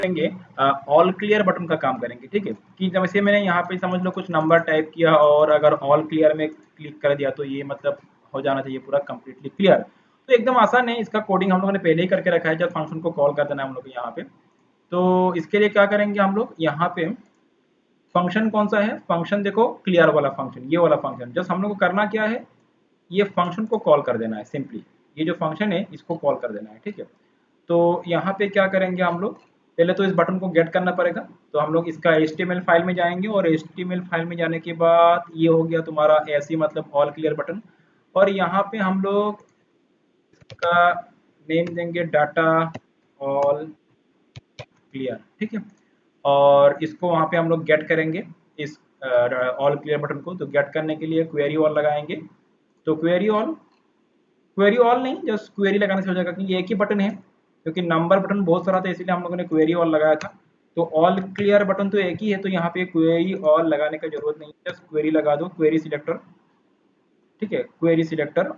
करेंगे all clear button का काम करेंगे, ठीक है। कि जैसे मैंने यहाँ पे समझ लो कुछ नंबर टाइप किया और अगर ऑल क्लियर में क्लिक कर दिया तो ये मतलब हो जाना चाहिए पूरा कंप्लीटली क्लियर। तो एकदम आसान है, इसका कोडिंग हम लोगों ने पहले ही करके रखा है, जब फंक्शन को कॉल कर देना है हम लोग को यहाँ पे। तो इसके लिए क्या करेंगे हम लोग, यहाँ पे फंक्शन कौन सा है, फंक्शन देखो क्लियर वाला फंक्शन, ये वाला फंक्शन जस्ट हम लोग को करना क्या है, ये फंक्शन को कॉल कर देना है सिंपली। ये जो फंक्शन है इसको कॉल कर देना है, ठीक है। तो यहाँ पे क्या करेंगे हम लोग, पहले तो इस बटन को गेट करना पड़ेगा। तो हम लोग इसका HTML फाइल में जाएंगे और HTML फाइल में जाने के बाद ये हो गया तुम्हारा ऐसे मतलब ऑल क्लियर बटन। और यहाँ पे हम लोग इसका नेम देंगे डाटा ऑल क्लियर, ठीक है। और इसको वहाँ पे हम लोग गेट करेंगे इस ऑल क्लियर बटन को। तो गेट करने के लिए क्वेरी ऑल लगाएंगे। तो क्वेरी ऑल नहीं, जस्ट क्वेरी लगाने से हो जाएगा क्योंकि एक ही बटन है, क्योंकि नंबर बटन बहुत सारा था इसीलिए हम लोगों ने क्वेरी ऑल लगाया था। तो ऑल क्लियर बटन तो एक ही है, तो यहाँ पे क्वेरी ऑल लगाने का जरूरत नहीं है, जस्ट क्वेरी लगा दो, क्वेरी सिलेक्टर, ठीक है, क्वेरी सिलेक्टर।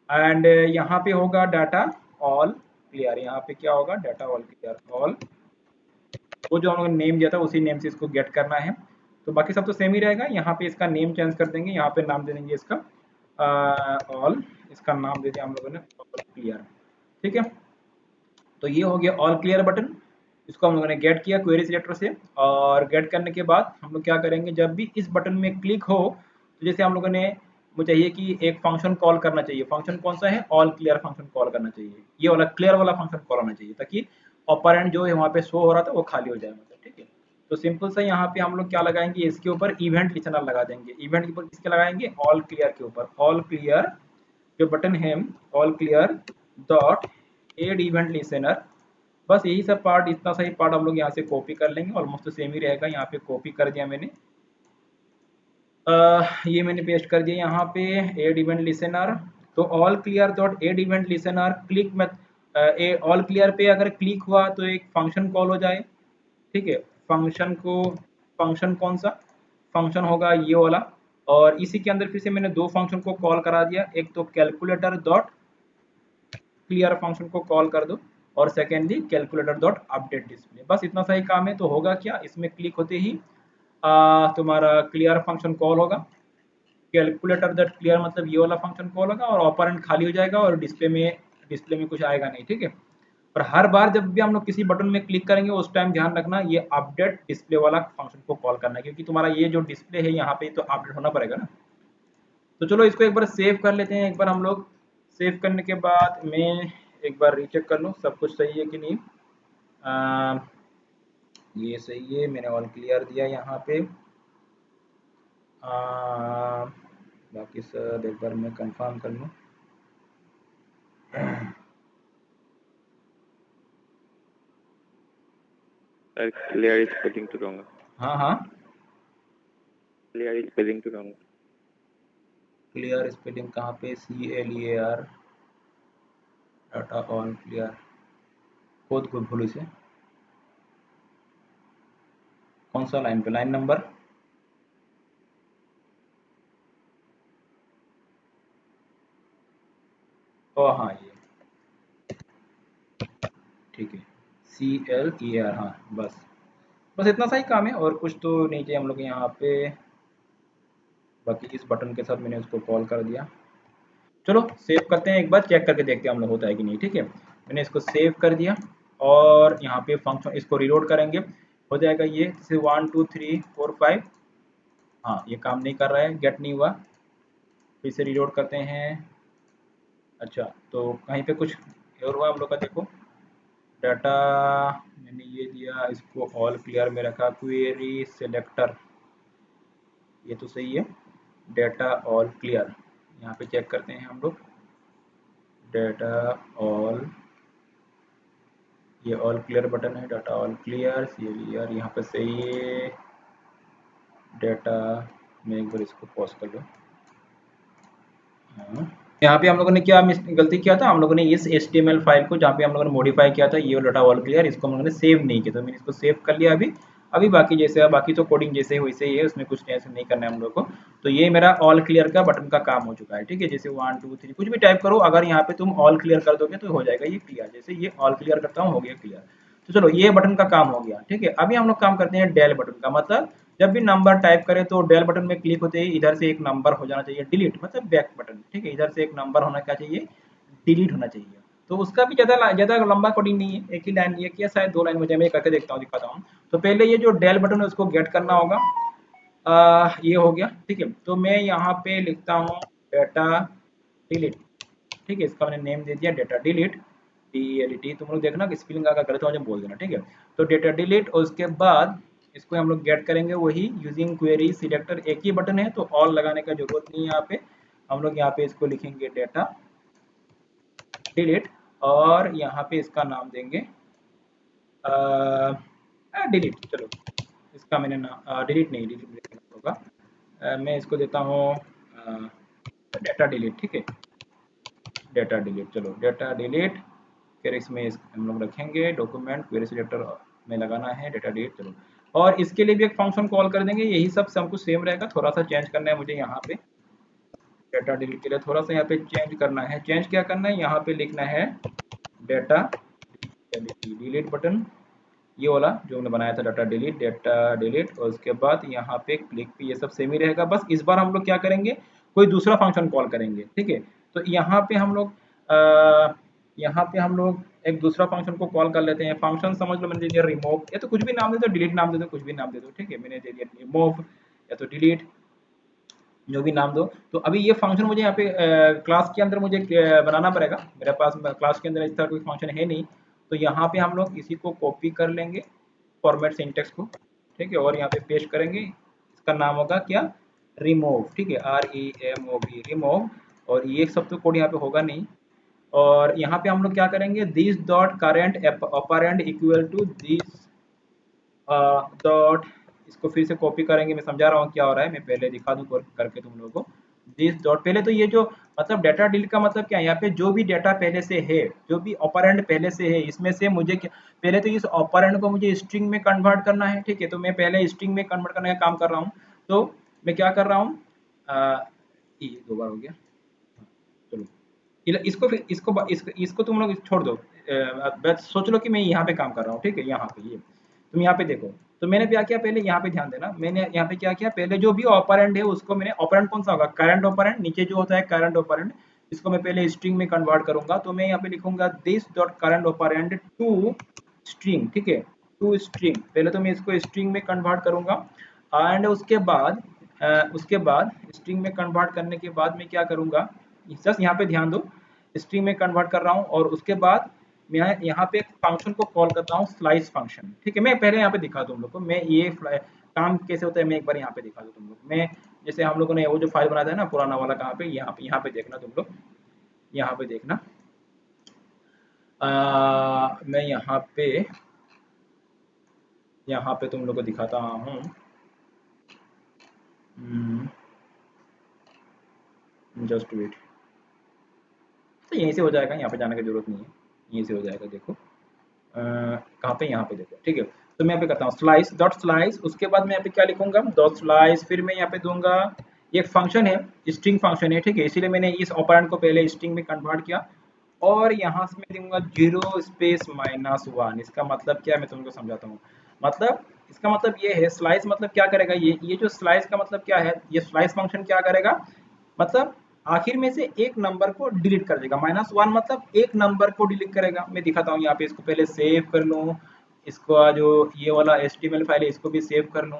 एंड यहाँ पे होगा डाटा ऑल क्लियर, यहाँ पे क्या होगा, डाटा ऑल क्लियर, ऑल वो जो हम लोगों ने नेम दिया था उसी नेम से इसको गेट करना है। तो बाकी सब तो सेम ही रहेगा, यहाँ पे इसका नेम चेंज कर देंगे, यहाँ पे नाम दे देंगे इसका ऑल, इसका नाम दे दिया हम लोगों ने ऑल क्लियर, ठीक है। तो ये हो गया ऑल क्लियर बटन, इसको हम लोगों ने गेट किया क्वेरी सिलेक्टर से। और गेट करने के बाद हम लोग क्या करेंगे, जब भी इस बटन में क्लिक हो तो जैसे हम लोगों ने, मुझे चाहिए कि एक फंक्शन कॉल करना चाहिए, फंक्शन कौन सा है, ऑल क्लियर फंक्शन कॉल करना चाहिए, ये वाला क्लियर वाला फंक्शन कॉल होना चाहिए, ताकि ऑपरेंड जो है वहाँ पे शो हो रहा था वो खाली हो जाए मतलब, ठीक है। तो सिंपल सा यहाँ पे हम लोग क्या लगाएंगे, इसके ऊपर इवेंट लिसनर लगा देंगे। इवेंट के ऊपर किसके लगाएंगे, ऑल क्लियर के ऊपर, ऑल क्लियर जो बटन है all clear dot add event listener. बस यही सब पार्ट, इतना सही पार्ट हम लोग यहाँ से कॉपी कर लेंगे, ऑलमोस्ट तो सेम ही रहेगा। यहाँ पे कॉपी कर दिया मैंने, ये मैंने पेस्ट कर दिया यहाँ पे एड इवेंट लिसनर। तो all clear dot add event listener click मत, ऑल क्लियर पे अगर क्लिक हुआ तो एक फंक्शन कॉल हो जाए, ठीक है। फंक्शन को, फंक्शन कौन सा, फंक्शन होगा ये वाला। और इसी के अंदर फिर से मैंने दो फंक्शन को कॉल करा दिया, एक तो कैलकुलेटर डॉट क्लियर फंक्शन को कॉल कर दो, और secondly calculator dot update display. बस इतना सा ही काम है। तो होगा क्या, इसमें क्लिक होते ही तुम्हारा क्लियर फंक्शन कॉल होगा, कैलकुलेटर डॉट क्लियर मतलब ये वाला फंक्शन कॉल होगा, और ऑपरेंड खाली हो जाएगा और डिस्प्ले में कुछ आएगा नहीं, ठीक है। और हर बार जब भी हम लोग किसी बटन में क्लिक करेंगे उस टाइम ध्यान रखना ये अपडेट डिस्प्ले वाला फंक्शन को कॉल करना है, क्योंकि तुम्हारा ये जो डिस्प्ले है यहाँ पे तो अपडेट होना पड़ेगा ना। तो चलो इसको एक बार सेव कर लेते हैं। एक बार हम लोग सेव करने के बाद मैं एक बार रीचेक कर लूँ सब कुछ सही है कि नहीं। आ, ये सही है, मैंने ऑल क्लियर दिया यहाँ पे। बाकी सब एक बार मैं कंफर्म कर लूँ। क्लियर स्पेलिंग तो रॉन्ग। हाँ हाँ, क्लियर स्पेलिंग तो रॉन्ग। क्लियर स्पेलिंग कहाँ पे, CLEAR, data all clear, code को भूल से कौन सा लाइन पे, लाइन नंबर, ओ हाँ ये ठीक है, CLEAR, हाँ बस बस इतना सा ही काम है और कुछ तो नहीं चाहिए हम लोग यहाँ पे। बाकी इस बटन के साथ मैंने उसको कॉल कर दिया। चलो सेव करते हैं, एक बार चेक करके देखते हैं हम लोग होता है कि नहीं, ठीक है। मैंने इसको सेव कर दिया और यहाँ पे फंक्शन इसको रीलोड करेंगे, हो जाएगा ये जैसे 1 2 3 4 5। हाँ ये काम नहीं कर रहा है, गेट नहीं हुआ, फिर से रीलोड करते हैं। अच्छा तो कहीं पे कुछ एरर हुआ हम लोग का, देखो डाटा मैंने ये दिया, इसको ऑल क्लियर में रखा, क्वेरी सिलेक्टर ये तो सही है, डाटा ऑल क्लियर। यहाँ पे चेक करते हैं हम लोग, डाटा ऑल, ये ऑल क्लियर बटन है, डाटा ऑल क्लियर CLEAR यहाँ पे सही है। डाटा मैं एक बार इसको पॉज कर लो। हाँ यहाँ पे हम लोगों ने क्या गलती किया था, हम लोगों ने इस HTML फाइल को जहाँ पे हम लोगों ने मॉडिफाई किया था ये डाटा ऑल क्लियर, इसको हम लोगों ने सेव नहीं किया, तो मैंने इसको सेव कर लिया अभी। अभी बाकी जैसे बाकी तो कोडिंग जैसे वैसे ही है, उसमें कुछ टेंशन नहीं करना है हम लोग को। तो ये मेरा ऑल क्लियर का बटन का काम हो चुका है, ठीक है। जैसे 1 2 3 कुछ भी टाइप करो, अगर यहाँ पे तुम ऑल क्लियर कर दोगे तो हो जाएगा ये क्लियर, जैसे ये ऑल क्लियर करता हूँ हो गया क्लियर। तो चलो ये बटन का काम हो गया, ठीक है। अभी हम लोग काम करते हैं डेल बटन का। मतलब जब भी नंबर टाइप करें तो डेल बटन में क्लिक होते ही इधर से एक नंबर हो जाना चाहिए डिलीट, मतलब बैक बटन, ठीक है। इधर से एक नंबर होना क्या चाहिए, डिलीट होना चाहिए। तो उसका भी ज़्यादा लंबा कोडिंग नहीं है, एक ही लाइन, एक या शायद दो लाइन में, मैं करके देखता हूँ, दिखाता हूँ। तो पहले ये जो डेल बटन है उसको गेट करना होगा। ये हो गया, ठीक है। तो मैं यहाँ पे लिखता हूँ डेटा डिलीट, ठीक है। इसका मैंने नेम दे दिया डेटा डिलीट, DELET। तुम लोग देखना कि स्पेलिंग अगर गलत हो जाए बोल देना, ठीक है। तो डेटा डिलीट, और उसके बाद इसको हम लोग गेट करेंगे वही यूजिंग क्वेरी सिलेक्टर। एक ही बटन है तो ऑल लगाने का जरूरत नहीं है। यहाँ पे हम लोग यहाँ पे इसको लिखेंगे डेटा डिलीट, और यहाँ पे इसका नाम देंगे डिलीट। चलो इसका मैंने नाम डिलीट नहीं, डिलीट होगा। मैं इसको देता हूँ डेटा डिलीट, ठीक है। डेटा डिलीट, चलो डेटा डिलीट। फिर इसमें हम लोग रखेंगे डॉक्यूमेंट क्वेरी सिलेक्टर में लगाना है डेटा डिलीट, चलो। और इसके लिए भी एक फंक्शन कॉल कर देंगे, यही सब कुछ सेम रहेगा। थोड़ा सा चेंज करना है मुझे यहाँ पे, डेटा डिलीट के लिए थोड़ा सा यहाँ पे चेंज करना है। चेंज क्या करना है, यहाँ पे लिखना है डेटा डिलीट बटन, ये वाला जो हमने बनाया था डेटा डिलीट, डेटा डिलीट। और उसके बाद यहाँ पे क्लिक पे, ये सब सेम ही रहेगा। बस इस बार हम लोग क्या करेंगे, कोई दूसरा फंक्शन कॉल करेंगे, ठीक है। तो यहाँ पे हम लोग एक दूसरा फंक्शन को कॉल कर लेते हैं। फंक्शन समझ लो, मैंने दे दिया रिमूव, या तो कुछ भी नाम दे दो, डिलीट नाम दे दो, कुछ भी नाम दे दो, ठीक है। मैंने दे दिया रिमूव या तो डिलीट, जो भी नाम दो। तो अभी ये फंक्शन मुझे यहाँ पे क्लास के अंदर मुझे बनाना पड़ेगा। मेरे पास क्लास के अंदर इस तरह कोई फंक्शन है नहीं। तो यहाँ पे हम लोग इसी को कॉपी कर लेंगे, फॉर्मेट सिंटेक्स को, ठीक है। और यहाँ पे पेस्ट करेंगे। इसका नाम होगा क्या, रिमूव, ठीक है, REMOV, रिमूव। और ये सब तो कोड यहाँ पे होगा नहीं। और यहाँ पे हम लोग क्या करेंगे, this dot current operand equal to this dot, इसको फिर से कॉपी करेंगे। मैं समझा रहा हूँ क्या हो रहा है, मैं पहले दिखा दूँ करके तुम लोगों को। दिस डॉट, पहले तो ये जो मतलब डेटा डिलीट का मतलब क्या है, यहाँ पे जो भी डेटा पहले से है, जो भी ऑपरेंड पहले से है, इसमें से मुझे पहले तो इस ऑपरेंड को मुझे स्ट्रिंग में कन्वर्ट करना है, ठीक है। तो मैं पहले स्ट्रिंग में कन्वर्ट करने का काम कर रहा हूँ। तो मैं क्या कर रहा हूँ, ये दो बार हो गया, चलो। इसको फिर इसको तुम लोग छोड़ दो। बस सोच लो कि मैं यहाँ पे काम कर रहा हूँ, ठीक है। यहाँ पे ये तुम यहाँ पे देखो। तो मैंने क्या किया, पहले यहाँ पे ध्यान देना, मैंने यहाँ पे क्या किया, पहले जो भी ऑपरेंड है उसको मैंने, ऑपरेंड कौन सा होगा, करंट ऑपरेंड, नीचे जो होता है करंट ऑपरेंड, इसको मैं पहले स्ट्रिंग में कन्वर्ट करूंगा। तो मैं यहाँ पे लिखूंगा this dot current operand to string, ठीक है, टू स्ट्रिंग। पहले तो मैं इसको स्ट्रिंग में कन्वर्ट करूंगा, एंड उसके बाद स्ट्रिंग में कन्वर्ट करने के बाद मैं क्या करूंगा, जस्ट यहाँ पे ध्यान दो, स्ट्रिंग में कन्वर्ट कर रहा हूँ। और उसके बाद मैं यहाँ पे एक फंक्शन को कॉल करता हूँ, स्लाइस फंक्शन, ठीक है। मैं पहले यहाँ पे दिखा दूँ तुम लोग को, मैं ये काम कैसे होता है मैं एक बार यहाँ पे दिखा दूँ तुम लोग। मैं जैसे हम लोगों ने वो जो फाइल बनाया था ना पुराना वाला, कहाँ पे, यहाँ पे देखना तुम लोग, यहाँ पे देखना। मैं यहाँ पे तुम लोग को दिखाता हूँ। जस्ट वेट, तो यहीं से हो जाएगा, यहाँ पे जाने की जरूरत नहीं है, यहीं से हो जाएगा। देखो कहाँ पे, यहाँ पे देखो, ठीक है। तो मैं यहाँ पे करता हूँ स्लाइस डॉट स्लाइस, उसके बाद मैं यहाँ पे क्या लिखूंगा, डॉट स्लाइस। फिर मैं यहाँ पे दूंगा, ये एक फंक्शन है, स्ट्रिंग फंक्शन है, ठीक है। इसीलिए मैंने इस ऑपरेंड को पहले स्ट्रिंग में कन्वर्ट किया। और यहाँ से मैं दूंगा 0 स्पेस -1। इसका मतलब क्या है, मैं तुमको समझाता हूँ। मतलब इसका मतलब ये है, स्लाइस मतलब क्या करेगा, ये जो स्लाइस का मतलब क्या है, ये स्लाइस फंक्शन क्या करेगा, मतलब आखिर में से एक नंबर को डिलीट कर देगा। -1 मतलब एक नंबर को डिलीट करेगा। मैं दिखाता हूँ यहाँ पे, इसको पहले सेव कर लूँ, इसको जो ये वाला HTML फाइल है इसको भी सेव कर लूँ,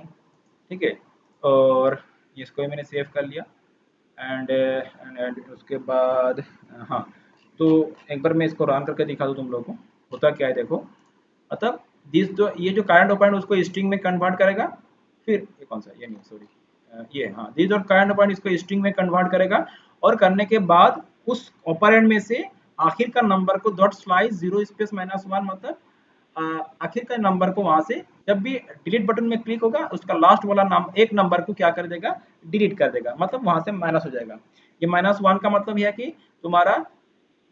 ठीक है। और इसको भी मैंने सेव कर लिया। एंड उसके बाद हाँ, तो एक बार मैं इसको रन करके दिखा दूँ तुम लोगों को, होता क्या है देखो। मतलब दिस जो ये जो करंट ऑपरेंड उसको स्ट्रिंग में कन्वर्ट करेगा। फिर ये कौन सा, ये नहीं, सॉरी, ये हाँ, दिस डॉट करंट ऑपरेंड इसको स्ट्रिंग में कन्वर्ट करेगा। और करने के बाद उस ऑपरेंड में से आखिर का number co dot slice 0 space -1, मतलब आखिर का नंबर को वहां से जब भी डिलीट बटन में क्लिक होगा उसका लास्ट वाला नाम एक नंबर को क्या कर देगा, डिलीट कर देगा, मतलब वहां से माइनस हो जाएगा। ये -1 का मतलब यह है कि तुम्हारा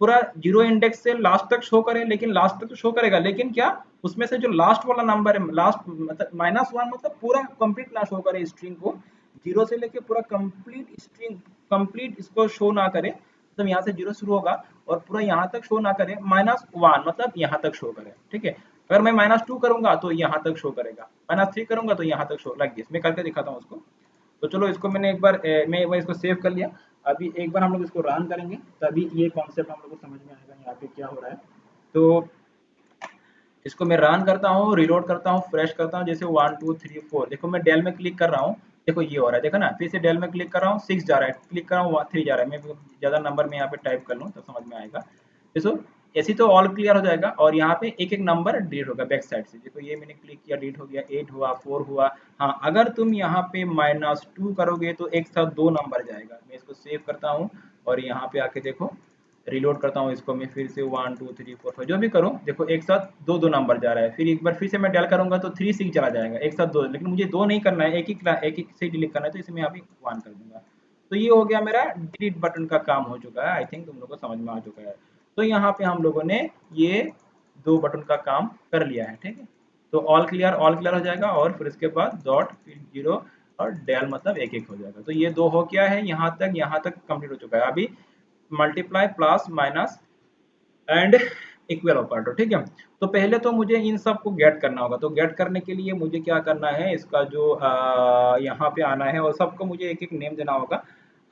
पूरा 0 इंडेक्स से लास्ट तक शो करे, लेकिन लास्ट तक तो शो करेगा, लेकिन क्या उसमें से जो लास्ट वाला नंबर है, लास्ट मतलब -1 मतलब पूरा कंप्लीट ना शो करे स्ट्रिंग को, 0 से लेके पूरा कंप्लीट स्ट्रिंग, कंप्लीट इसको शो ना करे। मतलब यहाँ से 0 शुरू होगा और पूरा यहाँ तक शो ना करे, -1 मतलब यहाँ तक शो करे, ठीक है। अगर मैं -2 करूंगा तो यहाँ तक शो करेगा, -3 करूंगा तो यहाँ तक शो, लाइक दिस। मैं करके दिखाता हूँ उसको। तो चलो इसको मैंने एक बार मैं एक बार इसको सेव कर लिया। अभी एक बार हम लोग इसको रन करेंगे, तभी ये कॉन्सेप्ट हम लोग को समझ में आएगा यहाँ पे क्या हो रहा है। तो इसको मैं रन करता हूँ, रिलोड करता हूँ, फ्रेश करता हूँ, जैसे 1 2 3 4, देखो मैं डेल में क्लिक कर रहा हूँ, देखो ये हो रहा है, देखो ना, फिर से डेल में क्लिक कर रहा हूँ 6 जा रहा है, क्लिक कर रहा हूँ 3 जा रहा है। मैं ज़्यादा नंबर में यहाँ पे टाइप कर लूँ तो समझ में आएगा। देखो ऐसे तो ऑल क्लियर हो जाएगा, और यहाँ पे एक एक नंबर डिलीट होगा बैक साइड से। देखो ये मैंने क्लिक किया, डिलीट हो गया, 8 हुआ, 4 हुआ। हाँ, अगर तुम यहाँ पे -2 करोगे तो एक साथ 2 नंबर जाएगा। मैं इसको सेव करता हूँ और यहाँ पे आके देखो रिलोड करता हूँ इसको मैं, फिर से 1 2 3 4 5 जो भी करूँ, देखो एक साथ दो दो नंबर जा रहा है। फिर एक बार फिर से मैं डायल करूंगा तो 3 6 चला जाएगा, एक साथ दो, लेकिन मुझे दो नहीं करना है, एक एक से डिलीट करना है, तो इसे मैं यहाँ पे 1 कर दूंगा। तो ये हो गया मेरा डिलीट बटन का काम हो चुका है। आई थिंक तुम लोगों को समझ में आ चुका है। तो यहाँ पे हम लोगों ने ये दो बटन का काम कर लिया है, ठीक है। तो ऑल क्लियर हो जाएगा, और फिर इसके बाद डॉट, फिर जीरो, और डेल मतलब एक एक हो जाएगा। तो ये दो हो गया है, यहाँ तक कंप्लीट हो चुका है। अभी multiply, plus, minus and equal operator, ठीक है। तो पहले तो मुझे इन सब को गेट करना होगा। तो गेट करने के लिए मुझे क्या करना है, इसका जो यहाँ पे आना है और सबको मुझे एक एक नेम देना होगा।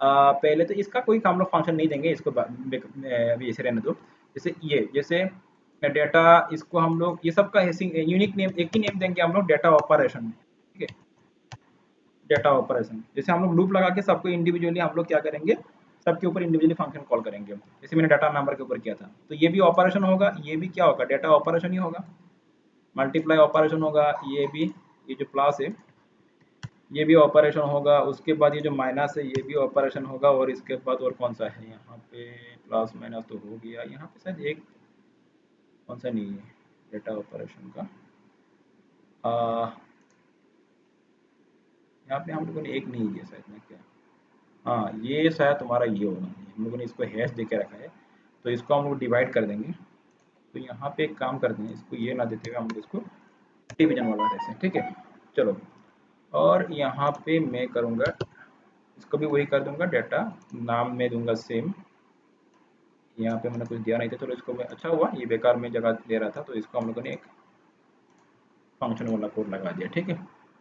पहले तो इसका कोई हम लोग फंक्शन नहीं देंगे, इसको अभी ऐसे रहने दो। जैसे ये, जैसे डेटा, इसको हम लोग ये सबका यूनिक नेम, एक ही नेम देंगे हम लोग, डेटा ऑपरेशन, ठीक है। डेटा ऑपरेशन, जैसे हम लोग लूप लगा के सबको इंडिविजुअली हम लोग क्या करेंगे, सबके ऊपर इंडिविजुअली फंक्शन कॉल करेंगे। जैसे मैंने डाटा नंबर के ऊपर किया था, तो ये भी ऑपरेशन होगा, ये भी क्या होगा, डेटा ऑपरेशन ही होगा। मल्टीप्लाई ऑपरेशन होगा, ये भी, ये जो प्लस है ये भी ऑपरेशन होगा। उसके बाद ये जो माइनस है ये भी ऑपरेशन होगा। और इसके बाद और कौन सा है यहाँ पे, प्लस माइनस तो हो गया। यहाँ पे शायद एक कौन सा नहीं है डेटा ऑपरेशन का, यहाँ पे हम लोगों ने एक नहीं दिया शायद ना, क्या, हाँ ये शायद तुम्हारा ये होगा, हम लोगों ने इसको हैश दे के रखा है, तो इसको हम लोग डिवाइड कर देंगे। तो यहाँ पे एक काम करते हैं, इसको ये ना देते हुए हम लोग इसको डिवीजन वाला रहते हैं, ठीक है। चलो, और यहाँ पे मैं करूँगा, इसको भी वही कर दूंगा, डेटा नाम में दूंगा सेम। यहाँ पे मैंने कुछ दिया नहीं था, चलो इसको मैं, अच्छा हुआ ये बेकार में जगह ले रहा था, तो इसको हम लोगों ने एक फंक्शन वाला कोड लगा दिया, ठीक है।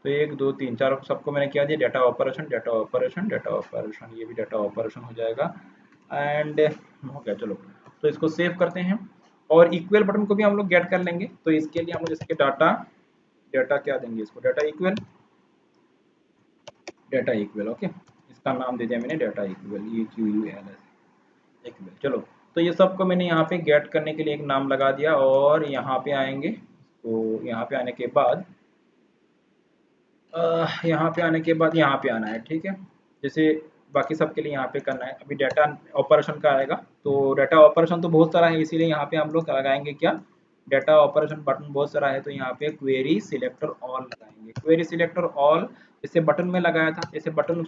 तो 1 2 3 4 सबको मैंने क्या दिया, data operation, data operation, data operation, ये भी डेटा ऑपरेशन हो जाएगा। एंड हो गया, चलो। तो इसको सेव करते हैं, और इक्वल बटन को भी हम लोग गेट कर लेंगे। तो इसके लिए हम लोग जैसे कि डाटा, डेटा क्या देंगे इसको, data equal, data equal, okay. इसका नाम दे दिया मैंने डाटा इक्वल, इक्वल, चलो। तो ये सबको मैंने यहाँ पे गेट करने के लिए एक नाम लगा दिया, और यहाँ पे आएंगे। तो यहाँ पे आने के बाद यहाँ पे आने के बाद यहाँ पे आना है, ठीक है। जैसे बाकी सबके लिए यहाँ पे करना है। अभी डाटा ऑपरेशन का आएगा, तो डाटा ऑपरेशन तो बहुत सारा है, इसीलिए यहाँ पे हम लोग लगाएंगे क्या, डाटा ऑपरेशन बटन बहुत सारा है, तो यहाँ पे क्वेरी सिलेक्टर ऑल लगाएंगे। क्वेरी सिलेक्टर ऑल जैसे बटन में लगाया था, जैसे बटन,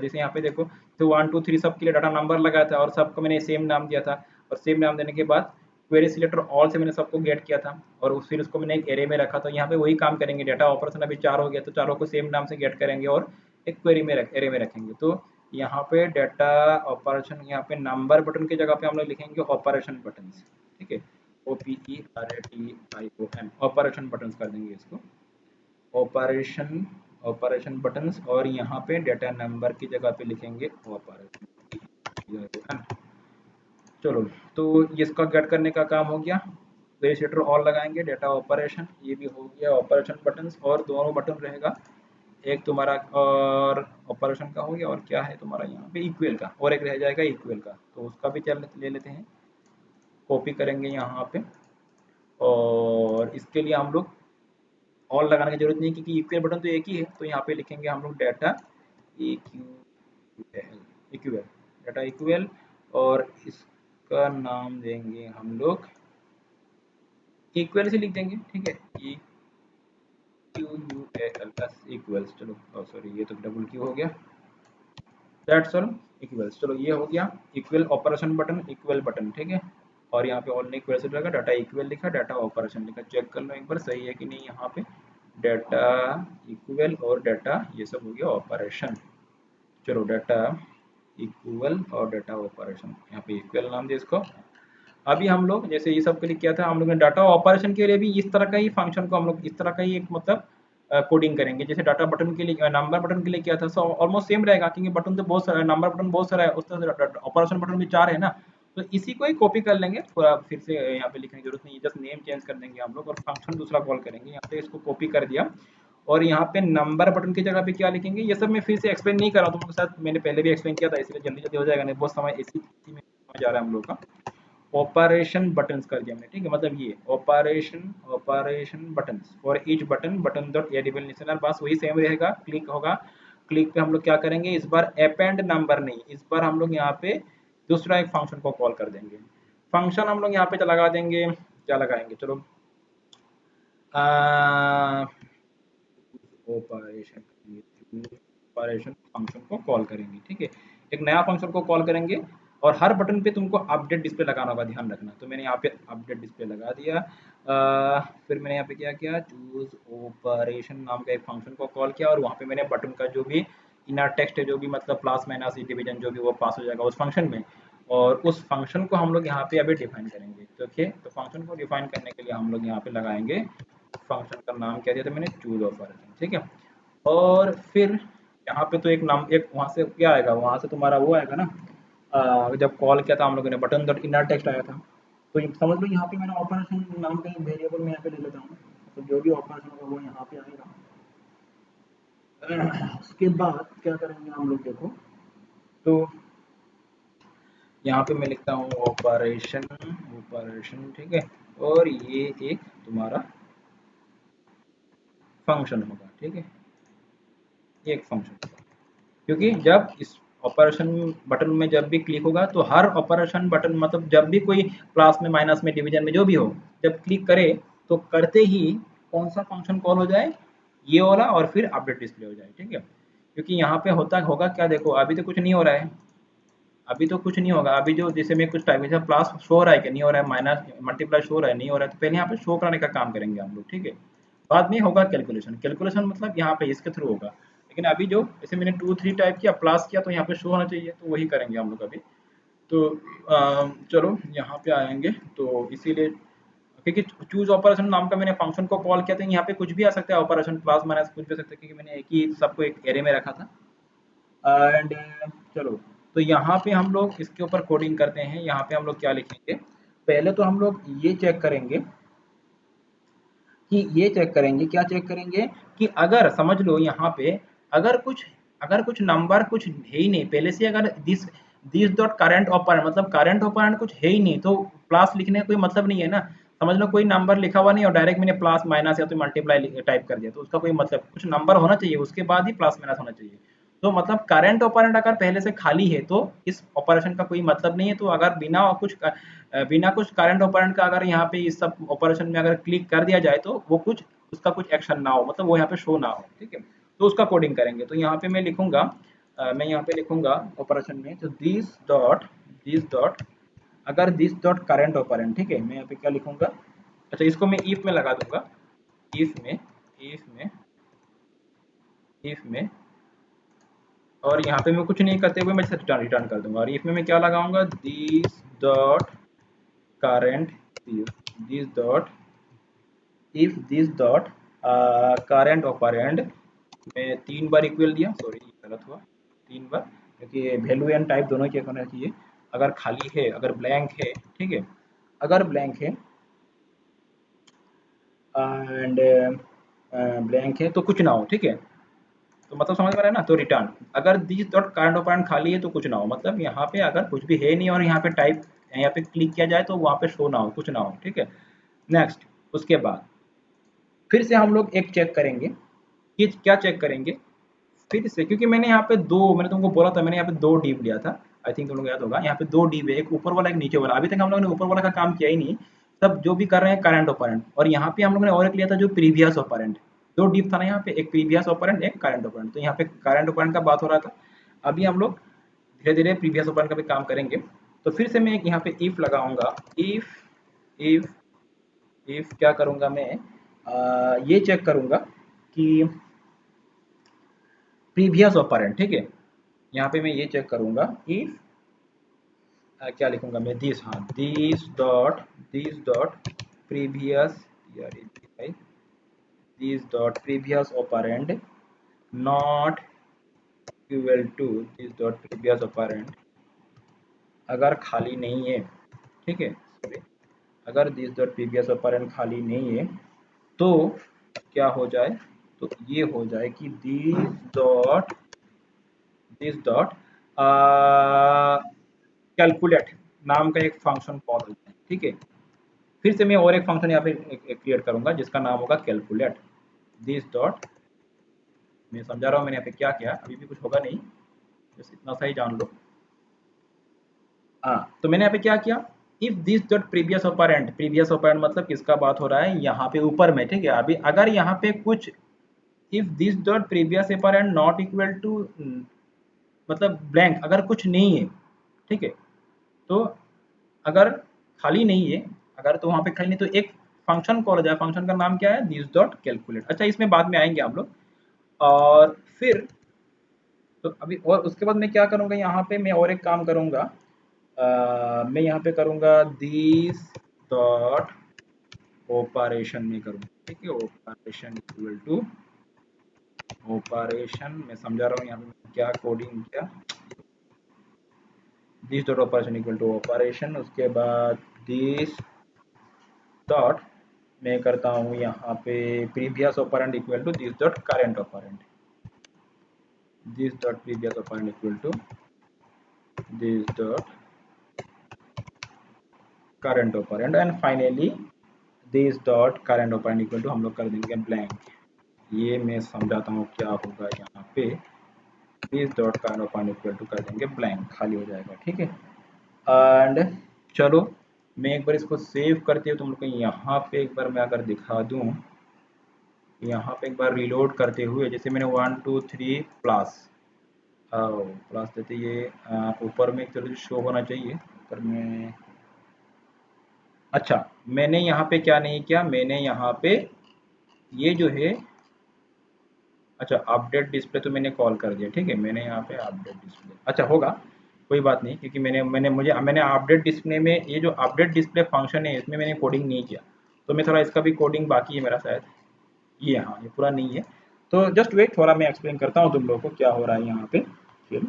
जैसे यहाँ पे देखो, तो 1 2 3 सबके लिए डाटा नंबर लगाया था, और सबको मैंने सेम नाम दिया था। और सेम नाम देने के बाद क्वेरी सिलेक्टर ऑल से मैंने सबको गेट किया था, और फिर उसको मैंने एक एरे में रखा। तो यहाँ पे वही काम करेंगे, डाटा ऑपरेशन अभी 4 हो गया, तो चारों को सेम नाम से गेट करेंगे और एक क्वेरी में एरे में रखेंगे। तो यहाँ पे डाटा ऑपरेशन, यहाँ पे नंबर बटन की जगह पे हम लोग लिखेंगे ऑपरेशन बटन, ठीक है, OPERATION, ऑपरेशन बटन कर देंगे इसको, ऑपरेशन, ऑपरेशन बटन्स। और यहाँ पे डाटा नंबर की जगह पे लिखेंगे ऑपरेशन। चलो, तो इसका गेट करने का काम हो गया। रजिस्टर ऑल लगाएंगे, डाटा ऑपरेशन, ये भी हो गया ऑपरेशन बटन्स। और दोनों बटन रहेगा, एक तुम्हारा और ऑपरेशन का हो गया, और क्या है तुम्हारा यहाँ पे इक्वल का, और एक रह जाएगा इक्वल का। तो उसका भी चल ले लेते हैं, कॉपी करेंगे यहाँ पे। और इसके लिए हम लोग ऑल लगाने की जरूरत नहीं, क्योंकि इक्वल बटन तो एक ही है। तो यहाँ पे लिखेंगे हम लोग डाटा इक्वल, डाटा इक्वल, और इसका नाम देंगे हम लोग इक्वल से लिख देंगे, ठीक है, EQUALS इक्वल्स। चलो सॉरी, ये तो डबल क्यू हो गया, दैट्स ऑल इक्वल्स। चलो ये हो गया equal operation button, equal button, ठीक है। और यहाँ पे ऑल ने इक्वल से लगा, डाटा इक्वल लिखा, डाटा ऑपरेशन लिखा। चेक कर लो एक बार सही है कि नहीं। यहाँ पे डाटा इक्वल और डाटा ये सब हो गया ऑपरेशन। चलो, डाटा इक्वल और डाटा ऑपरेशन, यहाँ पे इक्वल नाम दिया इसको। अभी हम लोग जैसे ये सब क्लिक किया था, हम लोग ने डाटा ऑपरेशन के लिए भी इस तरह का ही फंक्शन को हम लोग इस तरह का ही एक मतलब कोडिंग करेंगे, जैसे डाटा बटन के लिए नंबर बटन के लिए किया था। सो ऑलमोस्ट सेम रहेगा, क्योंकि बटन तो बहुत सारा, नंबर बटन बहुत सारा है, उस तरह से ऑपरेशन बटन भी 4 है ना। तो इसी को ही कॉपी कर लेंगे, थोड़ा फिर से यहाँ पे लिखने की जरूरत नहीं है, जस्ट नेम चेंज कर देंगे हम लोग और फंक्शन दूसरा कॉल करेंगे। यहाँ पे इसको कॉपी कर दिया और यहाँ पे नंबर बटन की जगह पे क्या लिखेंगे, ये सब मैं फिर से एक्सप्लेन नहीं कर रहा हूँ, तुम लोग के साथ मैंने पहले भी एक्सप्लेन किया था, इसलिए जल्दी जल्दी हो जाएगा, नहीं बहुत समय इसी में जा रहा है हम लोग का। ऑपरेशन बटन्स कर दिया हमने, ठीक है, मतलब ये operation buttons for each button button dot edible निशान, बस वही सेम रहेगा। क्लिक होगा, क्लिक पे हम लोग क्या करेंगे, इस बार अपेंड नंबर नहीं, इस बार हम लोग यहाँ पे दूसरा एक फंक्शन को कॉल कर देंगे। फंक्शन हम लोग यहाँ पे लगा देंगे, क्या लगाएंगे, चलो ऑपरेशन ऑपरेशन फंक्शन को कॉल करेंगे, ठीक है, एक नया फंक्शन को कॉल करेंगे। और हर बटन पे तुमको अपडेट डिस्प्ले लगाना होगा, ध्यान रखना। तो मैंने यहाँ पे अपडेट डिस्प्ले लगा दिया। फिर मैंने यहाँ पे क्या किया, चूज ऑपरेशन नाम का एक फंक्शन को कॉल किया और वहाँ पे मैंने बटन का जो भी इनर टेक्स्ट है, जो भी मतलब प्लस माइनस डिवीजन जो भी, वो पास हो जाएगा उस फंक्शन में। और उस फंक्शन को हम लोग यहाँ पे अभी डिफाइन करेंगे, तो ओके। तो फंक्शन को डिफाइन करने के लिए हम लोग यहाँ पे लगाएंगे, फंक्शन का नाम क्या दिया था मैंने, चूज ऑपरेशन, ठीक है। और फिर यहाँ पे तो एक नाम, एक वहाँ से क्या आएगा, वहाँ से तुम्हारा वो आएगा ना, जब कॉल किया था हम लोगों ने बटन डॉट इनर टेक्स्ट आया था। तो समझ लो यहाँ पे मैंने ऑपरेशन नाम का एक वेरिएबल में यहाँ पे ले लेता हूँ, तो जो भी ऑपरेशन होगा वो यहाँ पे आएगा। उसके बाद क्या करेंगे हम लोग, देखो तो यहाँ पे मैं लिखता हूँ ऑपरेशन ऑपरेशन, ठीक है। और ये एक तुम्हारा फंक्शन होगा, ठीक है, ये एक फंक्शन होगा, क्योंकि जब इस ऑपरेशन बटन में जब भी क्लिक होगा तो हर ऑपरेशन बटन मतलब जब भी कोई प्लस में माइनस में डिवीजन में जो भी हो, जब क्लिक करे तो करते ही कौन सा फंक्शन कॉल हो जाए, ये वाला, और फिर अपडेट डिस्प्ले हो जाए, ठीक है। क्योंकि यहाँ पे होता होगा क्या, देखो अभी तो कुछ नहीं हो रहा है, अभी तो कुछ नहीं होगा, अभी जो जैसे मैं कुछ टाइप जैसे प्लस शो हो रहा है कि नहीं हो रहा है, माइनस मल्टीप्लाई शो हो रहा है नहीं हो रहा है, तो पहले यहाँ पे शो कराने का काम करेंगे हम लोग, ठीक है। बाद में होगा कैलकुलेशन, कैलकुलेशन मतलब यहाँ पे इसके थ्रू होगा। लेकिन अभी जो जैसे मैंने 2 3 टाइप किया, प्लस किया, तो यहाँ पे शो होना चाहिए, तो वही करेंगे हम लोग अभी। तो चलो यहाँ पे आएंगे, तो इसीलिए क्योंकि चूज ऑपरेशन नाम का मैंने फंक्शन को कॉल किया था, यहाँ पे कुछ भी आ सकता है, ऑपरेशन प्लस माइनस कुछ भी आ सकता है, क्योंकि मैंने एक ही सबको एक एरे में रखा था। एंड चलो, तो यहाँ पे हम लोग इसके ऊपर कोडिंग करते हैं। यहाँ पे हम लोग क्या लिखेंगे, पहले तो हम लोग ये चेक करेंगे कि ये चेक करेंगे, क्या चेक करेंगे कि अगर समझ लो यहाँ पे अगर कुछ नंबर कुछ है ही नहीं पहले से, अगर this this dot current operand मतलब करंट ऑपरेंड कुछ है ही नहीं, तो प्लस लिखने का कोई मतलब नहीं है ना। समझ लो कोई नंबर लिखा हुआ नहीं और डायरेक्ट मैंने प्लस माइनस या तो मल्टीप्लाई टाइप कर दिया, तो उसका कोई मतलब, कुछ नंबर होना चाहिए उसके बाद ही प्लस माइनस होना चाहिए। तो मतलब करंट ऑपरेंड अगर पहले से खाली है तो इस ऑपरेशन का कोई मतलब नहीं है। तो अगर बिना कुछ करंट ऑपरेंड का अगर यहाँ पे इस सब ऑपरेशन में अगर क्लिक कर दिया जाए तो वो कुछ उसका कुछ एक्शन ना हो, मतलब वो यहाँ पे शो ना हो, ठीक है। तो उसका कोडिंग करेंगे। तो यहाँ पे मैं लिखूंगा, मैं यहाँ पे लिखूंगा ऑपरेशन में, तो दिस डॉट अगर दिस डॉट करंट ऑपरेंड, ठीक है, मैं यहाँ पे क्या लिखूंगा, अच्छा इसको मैं इफ में लगा दूंगा, इफ में इफ में इफ में और यहाँ पे मैं कुछ नहीं करते हुए मैं रिटर्न रिटर्न कर दूंगा। और इफ में मैं क्या लगाऊंगा, this dot current this dot if this dot current operand में 3 बार इक्वल दिया, सॉरी गलत हुआ, 3 बार, क्योंकि वैल्यू एंड टाइप दोनों चेक होना चाहिए। अगर खाली है, अगर ब्लैंक है, ठीक है, अगर ब्लैंक है एंड ब्लैंक है तो कुछ ना हो, ठीक है। तो मतलब समझ में आ रहा है ना। तो रिटर्न अगर दिस डॉट करंट ऑपरेंड खाली है तो कुछ ना हो, मतलब यहाँ पे अगर कुछ भी है नहीं और यहाँ पे टाइप यहाँ पे क्लिक किया जाए तो वहाँ पे शो ना हो, कुछ ना हो, ठीक है। नेक्स्ट, उसके बाद फिर से हम लोग एक चेक करेंगे कि क्या चेक करेंगे फिर से, क्योंकि मैंने तुमको बोला था, मैंने यहाँ पे 2 div लिया था, आई थिंक तुम लोग याद होगा। यहाँ पे 2 div है, एक ऊपर वाला एक नीचे वाला। अभी तक हम लोगों ने ऊपर वाला का काम किया ही नहीं, सब जो भी कर रहे हैं करंट ऑपरेंड। और यहाँ पे हम लोगों ने और एक लिया था जो प्रीवियस ऑपरेंड। 2 div था ना यहाँ पे, एक प्रीवियस ऑपरेंड एक करंट ऑपरेंड। तो यहाँ पे करंट ऑपरेंड का बात हो रहा था। अभी हम लोग धीरे धीरे प्रीवियस ऑपरेंड का भी काम करेंगे। तो फिर से मैं एक यहाँ पे इफ लगाऊंगा, इफ इफ क्या करूंगा मैं, ये चेक करूंगा कि प्रीवियस ऑपरेंड, ठीक है। यहाँ पे मैं ये चेक करूंगा, इफ क्या लिखूंगा मैं, दिस, हाँ, this dot previous, this dot previous operand not equal to this dot previous operand, अगर खाली नहीं है, ठीक है, सॉरी, अगर दिस डॉट प्रीवियस ऑपरेंड खाली नहीं है तो क्या हो जाए, तो ये हो जाए कि दिस डॉट कैलकुलेट नाम का एक फंक्शन कॉल होता है, ठीक है। फिर से मैं और एक फंक्शन यहाँ पे क्रिएट करूंगा जिसका नाम होगा कैलकुलेट दिस डॉट, मैं समझा रहा हूँ मैंने यहाँ पे क्या किया, अभी भी कुछ होगा नहीं, बस इतना सा ही जान लो। हाँ, तो मैंने यहाँ पे क्या किया, if this dot previous operand मतलब किसका बात हो रहा है, यहाँ पे ऊपर में, ठीक है। अभी अगर यहाँ पे कुछ, if this dot previous operand not equal to, मतलब ब्लैंक, अगर कुछ नहीं है, ठीक है, तो अगर खाली नहीं है, अगर तो वहाँ पे खाली नहीं, तो एक फंक्शन कॉल हो जाए, फंक्शन का नाम क्या है, दिस डॉट कैलकुलेट। अच्छा, इसमें बाद में आएंगे हम लोग। और फिर तो अभी, और उसके बाद मैं क्या करूँगा, यहाँ पे मैं और एक काम करूँगा, मैं यहाँ पे करूँगा दिस डॉट ऑपरेशन में करूँगा, ठीक है, ऑपरेशन इक्वल टू ऑपरेशन, मैं समझा रहा हूँ यहाँ पे क्या कोडिंग किया, this dot operation equal to operation, उसके बाद दिस डॉट मैं करता हूँ यहाँ पे previous operand equal to this dot current operand, this dot previous operand equal to this dot current operand, and finally this dot current operand equal to हम लोग कर देंगे ब्लैंक। ये मैं समझाता हूँ क्या होगा यहाँ पे, this dot current operand equal to कर देंगे ब्लैंक, खाली हो जाएगा, ठीक है। एंड चलो मैं एक बार इसको सेव करते हुए तुम लोग को यहाँ पे एक बार मैं अगर दिखा दूँ, यहाँ पे एक बार रिलोड करते हुए, जैसे मैंने 1 2 3 प्लस, प्लस देते, ये ऊपर में एक तरह से शो होना चाहिए ऊपर में। अच्छा, मैंने यहाँ पे क्या नहीं किया, मैंने यहाँ पे ये जो है, अच्छा, अपडेट डिस्प्ले तो मैंने कॉल कर दिया, ठीक है, मैंने यहाँ पे अपडेट डिस्प्ले, अच्छा होगा, कोई बात नहीं, क्योंकि मैंने अपडेट डिस्प्ले में, ये जो अपडेट डिस्प्ले फंक्शन है इसमें मैंने कोडिंग नहीं किया, तो मैं थोड़ा इसका भी कोडिंग बाकी है मेरा शायद, ये, हाँ, ये पूरा नहीं है, तो जस्ट वेट, थोड़ा मैं एक्सप्लेन करता हूँ तुम लोगों को क्या हो रहा है यहाँ पे फिर,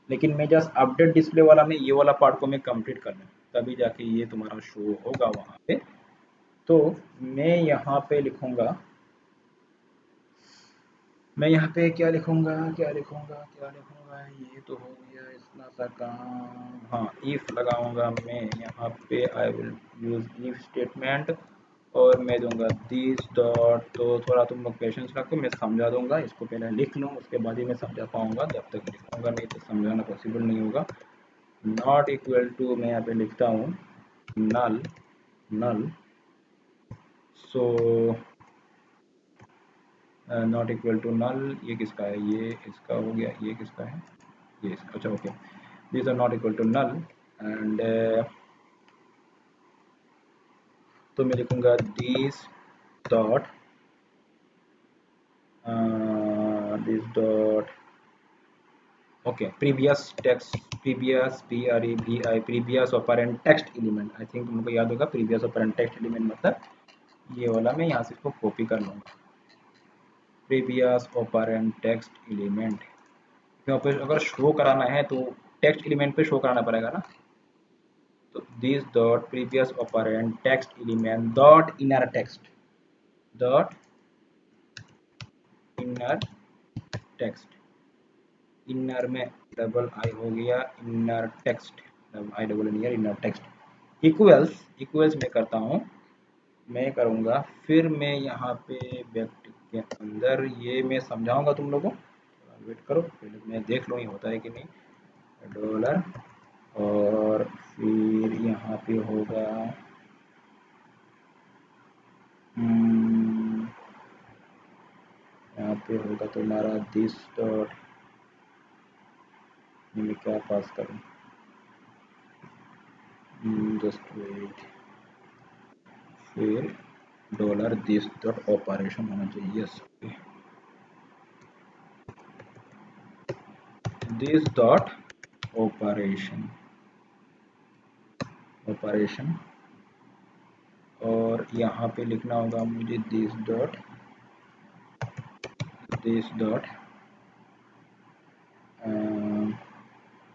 लेकिन मैं जस्ट अपडेट डिस्प्ले वाला में ये वाला पार्ट को मैं कंप्लीट कर लूँ, तभी जाके ये तुम्हारा शो होगा वहाँ पे। तो मैं यहाँ पे लिखूँगा, मैं यहाँ पे क्या लिखूँगा, ये तो हो गया इतना सा काम, हाँ, इफ लगाऊंगा मैं यहाँ पे, I will use if statement, और मैं दूंगा दिस डॉट, तो थोड़ा तुम लोग पेशेंस रखो, मैं समझा दूंगा, इसको पहले लिख लूँ, उसके बाद ही मैं समझा पाऊंगा, जब तक लिखूंगा नहीं तो समझाना पॉसिबल नहीं होगा। नॉट इक्वल टू मैं यहाँ पे लिखता हूँ null, null, so not equal to null, ये किसका है, ये इसका हो गया, ये किसका है, ये इसका, अच्छा okay, this are not equal to null, and तो मैं लिखूंगा this dot okay, previous operand text element, I think तुमको याद होगा, प्रीवियस ऑपरेंट टेक्स्ट एलिमेंट मतलब ये वाला, मैं यहाँ से इसको कॉपी कर लूँगा, प्रीवियस ऑपरेंट टेक्स्ट एलिमेंट, क्योंकि अगर शो कराना है तो टेक्स्ट एलिमेंट पे शो कराना पड़ेगा ना, तो this dot previous operand text element dot inner text, dot inner text, inner में डबल आई हो गया, inner text, I double in inner text, equals, equals में करता हूँ, मैं करूँगा, फिर मैं यहाँ पे व्यक्ति के अंदर ये मैं समझाऊंगा तुम लोगों को, वेट करो, पहले मैं देख लूँ ये होता है कि नहीं, डॉलर, और फिर यहाँ पे होगा यहाँ पे होगा तुम्हारा दिस डॉट, मैं क्या पास करूँ, जस्ट वेट, फिर डॉलर दिस डॉट ऑपरेशन होना चाहिए, यस, दिस डॉट ऑपरेशन और यहाँ पे लिखना होगा मुझे this dot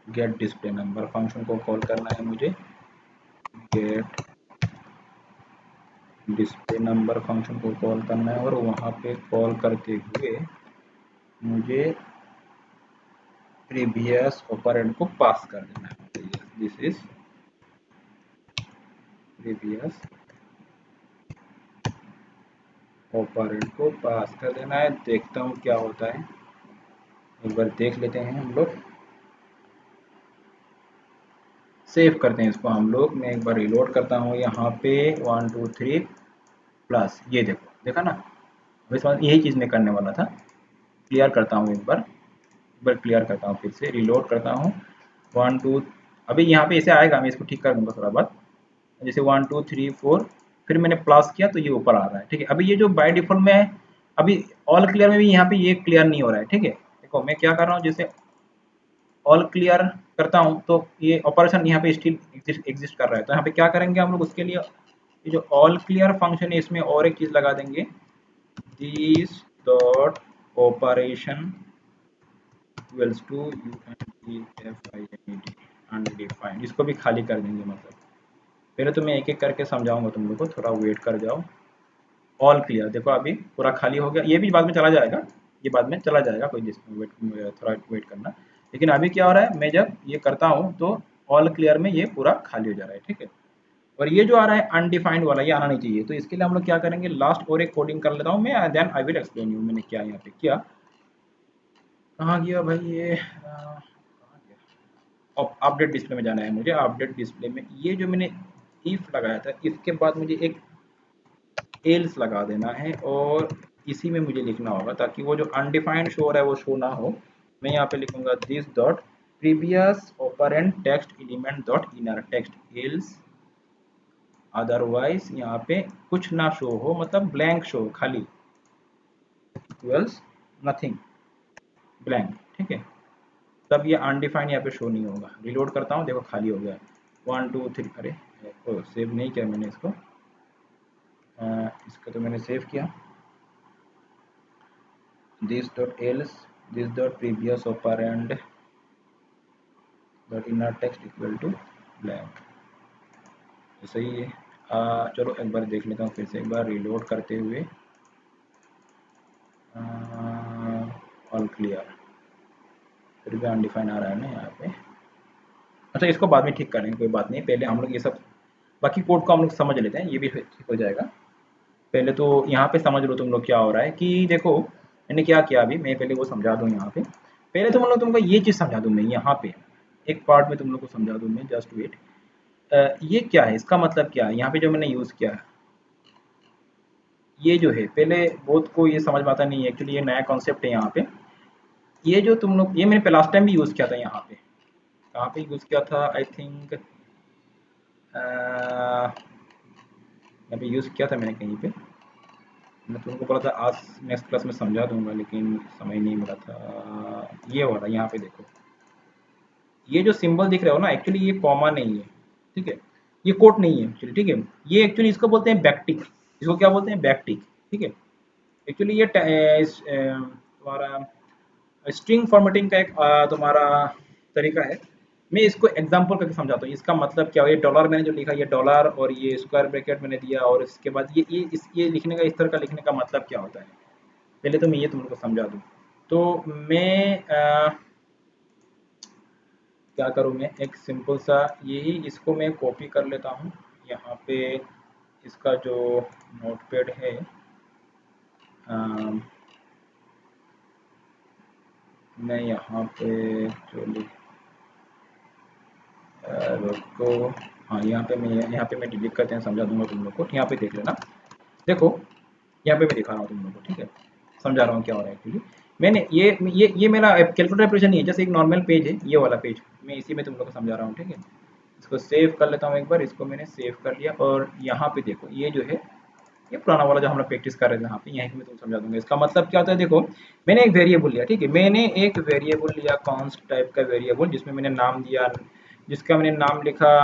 gate display number function को कॉल करना है मुझे। गेट डिस्प्ले नंबर फंक्शन को कॉल करना है और वहाँ पे कॉल करते हुए मुझे प्रीवियस ऑपरेंड को पास कर देना है। दिस इज प्रीवियस ऑपरेंड को पास कर देना है। देखता हूँ क्या होता है, एक बार देख लेते हैं हम लोग। सेव करते हैं इसको हम लोग। मैं एक बार रिलोड करता हूँ यहाँ पे 1 2 3 प्लस, ये देखो, देखा ना, अभी समझ यही चीज़ मैं करने वाला था। क्लियर करता हूँ एक बार क्लियर करता हूँ, फिर से रिलोड करता हूँ 1 2। अभी यहाँ पे ऐसे आएगा, मैं इसको ठीक कर दूंगा थोड़ा बहुत, जैसे 1 2 3 4, फिर मैंने प्लस किया तो ये ऊपर आ रहा है। ठीक है, अभी ये जो बाय डिफॉल्ट में है, अभी ऑल क्लियर में भी यहाँ पे ये क्लियर नहीं हो रहा है। ठीक है, देखो मैं क्या कर रहा हूँ, जैसे ऑल क्लियर करता हूँ तो ये ऑपरेशन यहाँ पे स्टिल एग्जिस्ट कर रहा है। तो यहाँ पे क्या करेंगे हम लोग, उसके लिए ये जो ऑल क्लियर फंक्शन है इसमें और एक चीज़ लगा देंगे, this dot operation equals to UNDFIND undefined, इसको भी खाली कर देंगे। मतलब पहले तो मैं एक एक करके समझाऊंगा तुम लोग को, थोड़ा वेट कर जाओ। ऑल क्लियर देखो अभी पूरा खाली हो गया, ये भी बाद में चला जाएगा, ये बाद में चला जाएगा, कोई वेट, थोड़ा वेट करना। लेकिन अभी क्या हो रहा है, मैं जब ये करता हूँ तो ऑल क्लियर में ये पूरा खाली हो जा रहा है। ठीक है, और ये जो आ रहा है अनडिफाइंड वाला, ये आना नहीं चाहिए। तो इसके लिए हम लोग क्या करेंगे, लास्ट और एक कोडिंग कर लेता हूँ मैं, then I will explain you मैंने क्या यहाँ पे किया। कहाँ गया भाई ये, अपडेट डिस्प्ले में जाना है मुझे। अपडेट डिस्प्ले में ये जो मैंने इफ लगाया था, इसके बाद मुझे एक एल्स लगा देना है और इसी में मुझे लिखना होगा, ताकि वो जो अनडिफाइंड शो हो रहा है वो शो ना हो। मैं यहाँ पे लिखूंगा this dot previous operand text element dot inner text else, otherwise यहाँ पे कुछ ना शो हो, मतलब ब्लैंक शो, खाली, इक्वल्स नथिंग, ब्लैंक। ठीक है, तब ये अनडिफाइंड यहाँ पे शो नहीं होगा। रिलोड करता हूँ, देखो खाली हो गया 1 2 3। अरे सेव नहीं किया मैंने इसको, इसको तो मैंने सेव किया। this dot else this dot previous operand dot inner text equal to blank, तो सही है। चलो एक बार देख लेता हूँ फिर से, एक बार रिलोड करते हुए ऑल क्लियर, फिर भी अनडिफाइंड आ रहा है ना यहाँ पे। अच्छा, इसको बाद में ठीक करेंगे, कोई बात नहीं, पहले हम लोग ये सब बाकी कोड को हम लोग समझ लेते हैं, ये भी ठीक हो जाएगा। पहले तो यहाँ पे समझ लो तुम लोग क्या हो रहा है, कि देखो मैंने क्या किया, अभी मैं पहले वो समझा दूँ यहाँ पे। पहले तो मतलब तुमको ये चीज़ समझा दूँ मैं, यहाँ पे एक पार्ट में तुम लोग को समझा दूँ मैं, जस्ट वेट। ये क्या है, इसका मतलब क्या है, यहाँ पे जो मैंने यूज़ किया है, ये जो है, पहले बहुत को ये समझ में आता नहीं है एक्चुअली, ये नया कॉन्सेप्ट है यहाँ पे। ये जो तुम लोग, ये मैंने लास्ट टाइम भी यूज़ किया था यहाँ पे, कहाँ पे यूज़ किया था, आई थिंक यहाँ पे यूज़ किया था मैंने कहीं पे। मैं तुमको बोला था आज नेक्स्ट क्लास में समझा दूंगा, लेकिन समय नहीं मिला था। ये वाला यहाँ पे देखो, ये जो सिंबल दिख रहा हो ना, एक्चुअली ये कॉमा नहीं है। ठीक है, ये कोट नहीं है एक्चुअली। ठीक है, ये एक्चुअली इसको बोलते हैं बैकटिक, इसको क्या बोलते हैं, बैकटिक। ठीक है, एक्चुअली ये तुम्हारा स्ट्रिंग फॉर्मेटिंग का एक तुम्हारा तरीका है। मैं इसको एग्जांपल करके समझाता हूँ, इसका मतलब क्या है। ये डॉलर मैंने जो लिखा, ये डॉलर, और ये स्क्वायर ब्रैकेट मैंने दिया, और इसके बाद ये लिखने का, इस तरह का लिखने का मतलब क्या होता है, पहले तो मैं ये तुम लोग को समझा दूँ। तो मैं क्या करूँ, मैं एक सिंपल सा यही, इसको मैं कॉपी कर लेता हूँ यहाँ पे। इसका जो नोटपैड है, मैं यहाँ पे जो रुको, हाँ यहाँ पे मैं डिलीट करते हैं, समझा दूंगा तुम लोग को। यहाँ पे देख लेना, देखो यहाँ पे मैं दिखा रहा हूँ तुम लोग को। ठीक है, समझा रहा हूँ क्या हो रहा है। एक्चुअली मैंने ये मेरा कैलकुलेटर एप्लीकेशन नहीं है, जैसे एक नॉर्मल पेज है, ये वाला पेज मैं इसी में तुम लोग को समझा रहा हूँ। ठीक है, इसको सेव कर लेता हूँ एक बार, इसको मैंने सेव कर लिया, और यहाँ पे देखो ये जो है ये पुराना वाला जो हम लोग प्रैक्टिस कर रहे थे यहाँ पे, यहीं पे मैं तुमको समझा दूंगा। इसका मतलब क्या होता है, देखो मैंने एक वेरिएबल लिया, ठीक है, मैंने एक वेरिएबल लिया कॉन्स्ट टाइप का वेरिएबल, जिसमें मैंने नाम दिया, जिसका मैंने नाम लिखा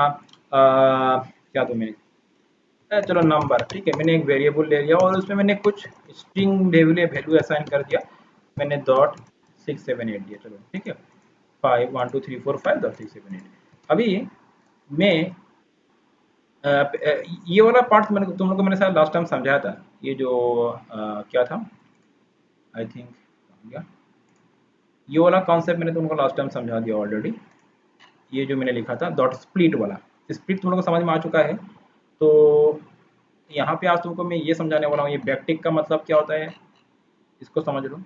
क्या दूं मैंने, चलो नंबर, ठीक है, मैंने एक वेरिएबल ले लिया और उसमें मैंने कुछ स्ट्रिंग वैल्यू असाइन कर दिया, मैंने डॉट 678 दिया, चलो ठीक है, 5 1 2 3 4 5 डॉट 678। अभी मैं ये वाला पार्ट मैंने तुम लोग को मैंने शायद लास्ट टाइम समझाया था, ये जो क्या था, आई थिंक ये वाला कॉन्सेप्ट मैंने तुमको लास्ट टाइम समझा दिया ऑलरेडी। ये जो मैंने लिखा था डॉट स्प्लिट वाला, स्प्लिट तुम लोग को समझ में आ चुका है। तो यहाँ पे आज तुमको मैं ये समझाने वाला हूँ, ये बैकटिक का मतलब क्या होता है, इसको समझ लो।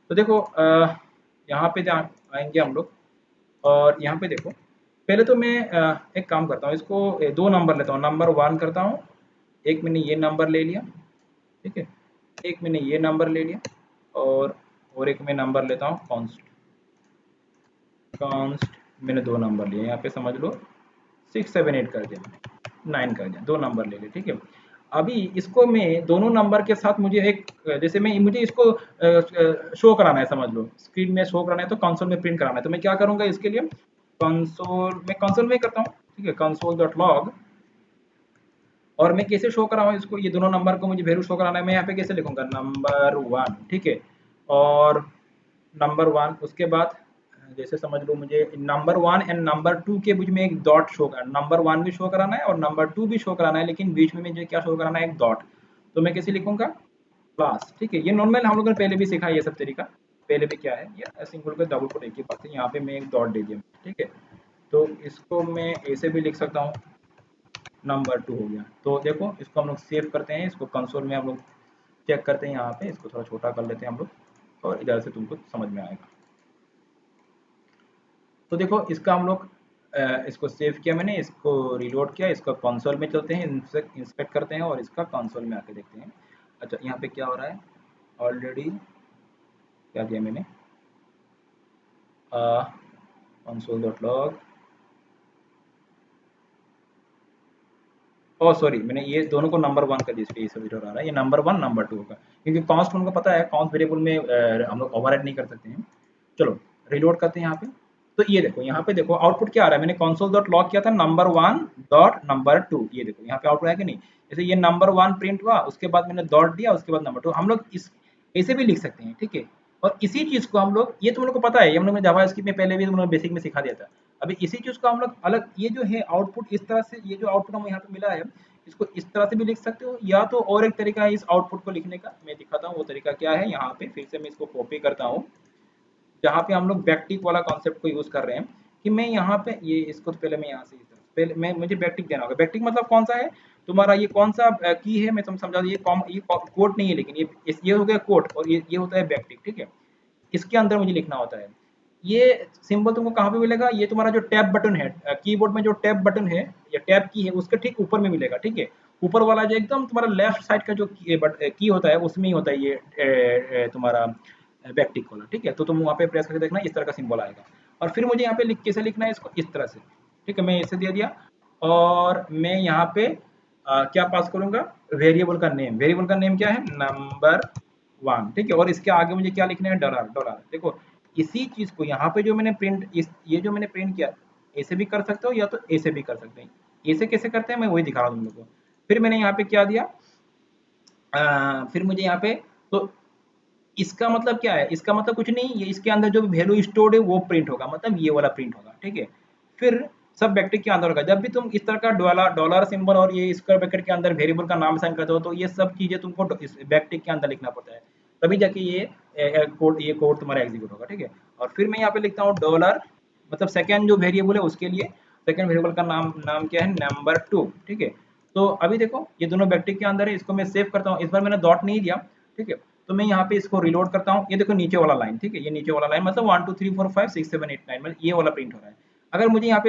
तो देखो यहाँ पे आएंगे हम लोग, और यहाँ पे देखो, पहले तो मैं एक काम करता हूँ, इसको दो नंबर लेता हूँ, नंबर 1 करता हूँ, एक मैंने ये नंबर ले लिया, ठीक है, एक मैंने ये नंबर ले लिया, और एक मैं नंबर लेता हूँ कॉन्स्ट, मैंने दो नंबर लिए यहाँ पे, समझ लो 6 7 8 कर दिया, 9 कर दिया, दो नंबर ले लिए, ठीक है। अभी इसको मैं दोनों नंबर के साथ मुझे एक, जैसे मैं मुझे इसको शो कराना है, समझ लो स्क्रीन में शो कराना है, तो कंसोल में प्रिंट कराना है, तो मैं क्या करूंगा इसके लिए, कंसोल में करता हूँ, ठीक है, कंसोल डॉट लॉग, और मैं कैसे शो कराऊँ इसको, ये दोनों नंबर को मुझे वैल्यू शो कराना है, मैं यहाँ पे कैसे लिखूंगा नंबर 1, ठीक है, और नंबर 1 उसके बाद जैसे समझ लो मुझे नंबर 1 एंड नंबर 2 के बीच में एक डॉट शो करना, नंबर 1 भी शो कराना है और नंबर 2 भी शो कराना है, लेकिन बीच में मुझे क्या शो कराना है, एक डॉट, तो मैं कैसे लिखूंगा प्लस, ठीक है, ये नॉर्मल हम लोगों ने पहले भी सीखा है ये सब तरीका, पहले भी क्या है, ये सिंगल का डबल कोट एक ही बात है, यहाँ पे मैं एक डॉट दे दिया, ठीक है, तो इसको मैं ऐसे भी लिख सकता हूँ, नंबर 2 हो गया। तो देखो इसको हम लोग सेव करते हैं, इसको कंसोल में हम लोग चेक करते हैं, यहाँ पे इसको थोड़ा छोटा कर लेते हैं हम लोग, और इधर से तुमको समझ में आएगा। तो देखो इसका हम लोग इसको सेव किया मैंने, इसको रिलोड किया, इसको कंसोल में चलते हैं, इंस्पेक्ट करते हैं और इसका कंसोल में आके देखते हैं। अच्छा यहाँ पे क्या हो रहा है, ऑलरेडी क्या किया मैंने, console dot log, oh sorry, मैंने ये दोनों को नंबर 1 कर दिया, इसलिए ये सब एरर आ रहा है, ये नंबर 1 नंबर 2 होगा, क्योंकि कॉन्स्ट उनको पता है, कॉन्स्ट वेरिएबल में हम लोग ओवरराइड नहीं कर सकते हैं। चलो रिलोड करते हैं यहाँ पे, तो ये देखो यहाँ पे देखो आउटपुट क्या आ रहा है, मैंने कंसोल डॉट लॉग किया था नंबर 1 डॉट नंबर 2, ये देखो यहाँ पे आउटपुट है कि नहीं, जैसे ये नंबर 1 प्रिंट हुआ, उसके बाद मैंने डॉट दिया, उसके बाद नंबर 2, हम लोग इस ऐसे भी लिख सकते हैं, ठीक है। और इसी चीज को हम लोग, ये तुम लोग को पता है, ये हम लोग ने जावास्क्रिप्ट में पहले भी तुम लोग बेसिक में सिखा दिया था। अभी इसी चीज को हम लोग अलग, ये जो है आउटपुट इस तरह से, ये जो आउटपुट हमें यहाँ पे मिला है, इसको इस तरह से भी लिख सकते हो, या तो और एक तरीका है इस आउटपुट को लिखने का, मैं दिखाता हूँ वो तरीका क्या है। यहाँ पे फिर से मैं इसको कॉपी करता हूँ, जहाँ पे हम लोग बैकटिक वाला कॉन्सेप्ट को यूज कर रहे हैं, कि मैं यहाँ पे ये इसको तो पहले मैं यहाँ से इस तरह पहले मैं मुझे बैकटिक देना होगा। बैकटिक मतलब कौन सा है तुम्हारा, ये कौन सा की है, मैं तुम समझा दूँ, ये कोड नहीं है, लेकिन ये हो गया कोड, और ये होता है बैकटिक, ठीक है। इसके अंदर मुझे लिखना होता है, ये सिंबल तुमको कहाँ पे मिलेगा, ये तुम्हारा जो टैब बटन है, कीबोर्ड में जो टैब बटन है या टैब की है, उसके ठीक ऊपर में मिलेगा, ठीक है। ऊपर वाला जो एकदम तुम्हारा लेफ्ट साइड का जो की होता है, उसमें ही होता है ये तुम्हारा बैकटिक वाला, ठीक है। तो तुम वहाँ पे प्रेस करके देखना, इस तरह का सिंबल आएगा, और फिर मुझे यहाँ पे कैसे लिखना है इसको, इस तरह से, ठीक है, मैं इसे दे दिया, और मैं यहाँ पे क्या पास करूंगा, वेरिएबल का नेम, वेरिएबल का नेम क्या है, नंबर 1, ठीक है, और इसके आगे मुझे क्या लिखना है, डॉलर डॉलर। देखो इसी चीज को यहाँ पे जो मैंने प्रिंट, ये जो मैंने प्रिंट किया, ऐसे भी कर सकते हो या तो ऐसे भी कर सकते हैं। ऐसे कैसे करते हैं मैं वही दिखा रहा हूँ तुम लोग को। फिर मैंने यहाँ पे क्या दिया, फिर मुझे यहाँ पे, तो इसका मतलब क्या है, इसका मतलब कुछ नहीं, ये इसके अंदर जो वैल्यू स्टोर्ड है वो प्रिंट होगा, मतलब ये वाला प्रिंट होगा, ठीक है। फिर सब ब्रैकेट के अंदर होगा, जब भी तुम इस तरह का डॉलर डॉलर सिंबल और ये स्क्वायर ब्रैकेट के अंदर वेरिएबल का नाम साइन करते हो, तो ये सब चीजें तुमको इस ब्रैकेट के अंदर लिखना पड़ता है, तभी जाके ये कोड तुम्हारा एग्जीक्यूट होगा, ठीक है। और फिर मैं यहाँ पे लिखता हूँ डॉलर, मतलब सेकेंड जो वेरिएबल है उसके लिए, सेकेंड वेरिएबल का नाम नाम क्या है, नंबर 2, ठीक है। तो अभी देखो ये दोनों ब्रैकेट के अंदर है, इसको मैं सेव करता हूँ, इस बार मैंने डॉट नहीं दिया, ठीक है। तो मैं यहाँ पे इसको रिलोड करता हूँ, ये देखो नीचे वाला लाइन, ठीक है, ये नीचे वाला लाइन मतलब 1 2 3 4 5 6 7 8 9, मतलब ये वाला प्रिंट हो रहा है। अगर मुझे यहाँ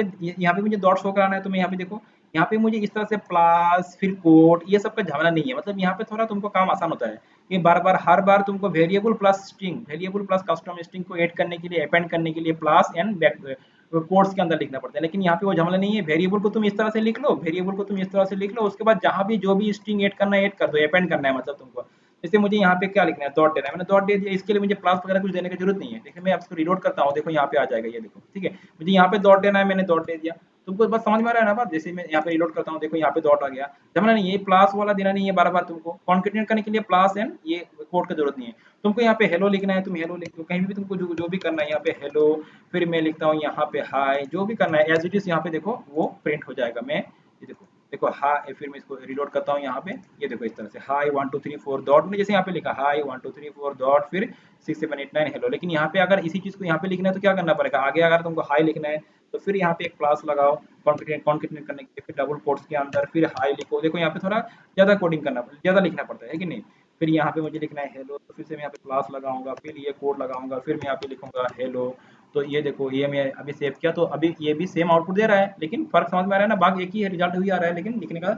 पे मुझे डॉट शो कराना है, तो मैं यहाँ पे देखो, यहाँ पे मुझे इस तरह से प्लस फिर कोड ये सब का झमेला नहीं है, मतलब यहाँ पे थोड़ा तुमको काम आसान होता है, कि बार बार हर बार तुमको variable plus string, variable plus custom string को ऐड करने के लिए, अपेंड करने के लिए प्लस एंड बैक कोट्स के अंदर लिखना पड़ता है, लेकिन यहाँ पे वो झमेला नहीं है। वेरिएबल को तुम इस तरह से लिख लो, वेरिएबल को तुम इस तरह से लिख लो, उसके बाद जहाँ भी जो भी स्ट्रिंग ऐड करना है ऐड कर दो, अपेंड करना है मतलब तुमको। जैसे मुझे यहाँ पे क्या लिखना है, डॉट देना है, मैंने डॉट दे दिया, इसके लिए मुझे प्लस वगैरह कुछ देने की जरूरत नहीं है। देखिए मैं आपको रिलोड करता हूँ, देखो यहाँ पे आ जाएगा, ये देखो ठीक है, मुझे यहाँ पे डॉट देना है, मैंने डॉट दे दिया। तुमको बस समझ में आ रहा है ना बात? जैसे मैं यहाँ पे रिलोड करता हूँ, देखो यहाँ पे डॉट आ गया, झमेला नहीं है, प्लस वाला देना नहीं है बार बार तुमको, कॉन्केटेनेट करने के लिए प्लस एंड ये कोड की जरूरत नहीं है। तुमको यहाँ पे हेलो लिखना है, तुम हेलो लिख दो, कहीं भी तुमको जो भी करना है, यहाँ पे हेलो, फिर मैं लिखता हूँ यहाँ पे हाय, जो भी करना है एज इट इज यहाँ पे देखो वो प्रिंट हो जाएगा। मैं ये देखो, देखो हाय, फिर मैं इसको रिलोड करता हूँ यहाँ पे, ये देखो इस तरह से हाय 1 2 3 4 डॉट, में जैसे यहाँ पे लिखा हाय 1 2 3 4 डॉट, फिर 6 7 8 9 हेलो। लेकिन यहाँ पे अगर इसी चीज को यहाँ पे लिखना है तो क्या करना पड़ेगा, आगे अगर तुमको हाय लिखना है तो फिर यहाँ पे एक प्लस लगाओ, कॉन्केटेनेट करने के लिए, फिर डबल कोट्स के अंदर फिर हाय लिखो। देखो यहाँ पे थोड़ा ज्यादा कोडिंग करना, ज्यादा लिखना पड़ता है कि नहीं। फिर यहाँ पे मुझे लिखना है हेलो, तो फिर से मैं यहाँ पे प्लस लगाऊंगा, फिर ये कोड लगाऊंगा, फिर मैं यहाँ पे लिखूंगा हेलो। तो ये देखो, ये मैं अभी सेव किया तो अभी ये भी सेम आउटपुट दे रहा है, लेकिन फर्क समझ में आ रहा है ना, बाग एक ही है, रिजल्ट वही आ रहा है, लेकिन लिखने का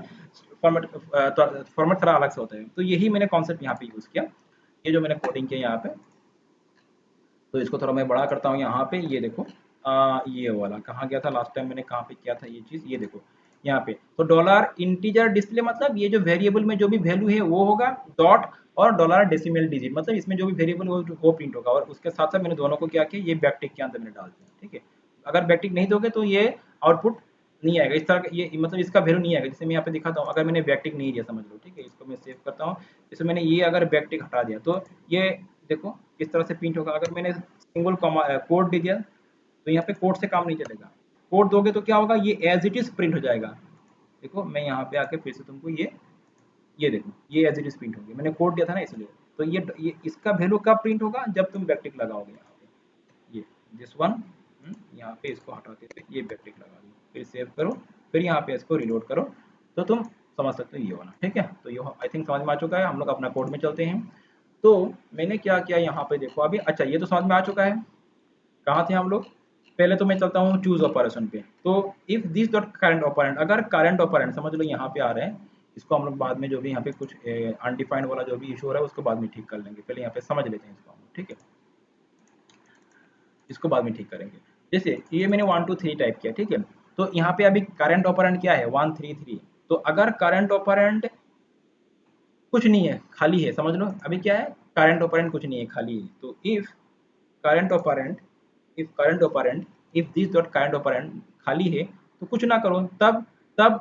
फॉर्मेट थोड़ा अलग से होता है। तो यही मैंने कॉन्सेप्ट यहाँ पे यूज किया, ये जो मैंने कोडिंग किया यहाँ पे। तो इसको थोड़ा मैं बड़ा करता हूँ यहाँ पे, ये देखो ये वाला कहाँ गया था, लास्ट टाइम मैंने कहाँ पे किया था ये चीज़, ये देखो यहाँ पे। तो डॉलर इंटीजर डिस्प्ले मतलब ये जो वेरिएबल में जो भी वैल्यू है वो होगा, डॉट और डॉलर डेसिमल डिजिट मतलब इसमें जो भी वेरिएबल वो प्रिंट होगा। और उसके साथ साथ मैंने दोनों को क्या किया, ये बैकटिक के अंदर मैंने डाल दिया, ठीक है। अगर बैकटिक नहीं दोगे तो ये आउटपुट नहीं आएगा, इस तरह का ये मतलब इसका वैल्यू नहीं आएगा। जैसे मैं यहाँ पे दिखाता हूँ, अगर मैंने बैकटिक नहीं दिया समझ लो, ठीक है, इसको मैं सेव करता हूँ। जैसे मैंने ये अगर बैकटिक हटा दिया तो ये देखो किस तरह से प्रिंट होगा। अगर मैंने सिंगल कोड दे दिया तो यहाँ पे कोड से काम नहीं चलेगा, कोड दोगे तो क्या होगा, ये एज इट इज प्रिंट हो जाएगा। देखो मैं यहाँ पे आके फिर से तुमको ये देखो ये एज इट इज प्रिंट हो गया, मैंने कोड दिया था ना इसलिए। तो ये इसका वैल्यू कब प्रिंट होगा, जब तुम बैकटिक लगाओगे यहाँ पे, ये दिस वन, यहाँ पे इसको हटाते हुए ये बैकटिक लगा दो, फिर सेव करो, फिर यहाँ पे इसको रिलोड करो, तो तुम समझ सकते हो ये वाला, ठीक है। तो ये आई थिंक समझ में आ चुका है। हम लोग अपना कोड में चलते हैं। तो मैंने क्या किया यहाँ पे देखो अभी, अच्छा ये तो समझ में आ चुका है। कहाँ थे हम लोग, पहले तो मैं चलता हूँ चूज ऑपरेशन पे। तो if this dot current operand, अगर करंट ऑपरेंड समझ लो यहाँ पे आ रहे हैं, इसको हम लोग बाद में जो भी यहाँ पे कुछ अनडिफाइंड वाला जो भी इशू हो रहा है उसको बाद में ठीक कर लेंगे, पहले यहाँ पे समझ लेते हैं इसको हम, ठीक है, इसको बाद में ठीक करेंगे। जैसे ये मैंने 1 2 3 टाइप किया, ठीक है। तो यहाँ पे अभी करंट ऑपरेंड क्या है, 1 3 3। तो अगर करंट ऑपरेंड कुछ नहीं है, खाली है, समझ लो अभी क्या है, करंट ऑपरेंड कुछ नहीं है, खाली है। तो if current operand, if current operand, if this dot current operand खाली है तो कुछ ना करो, तब तब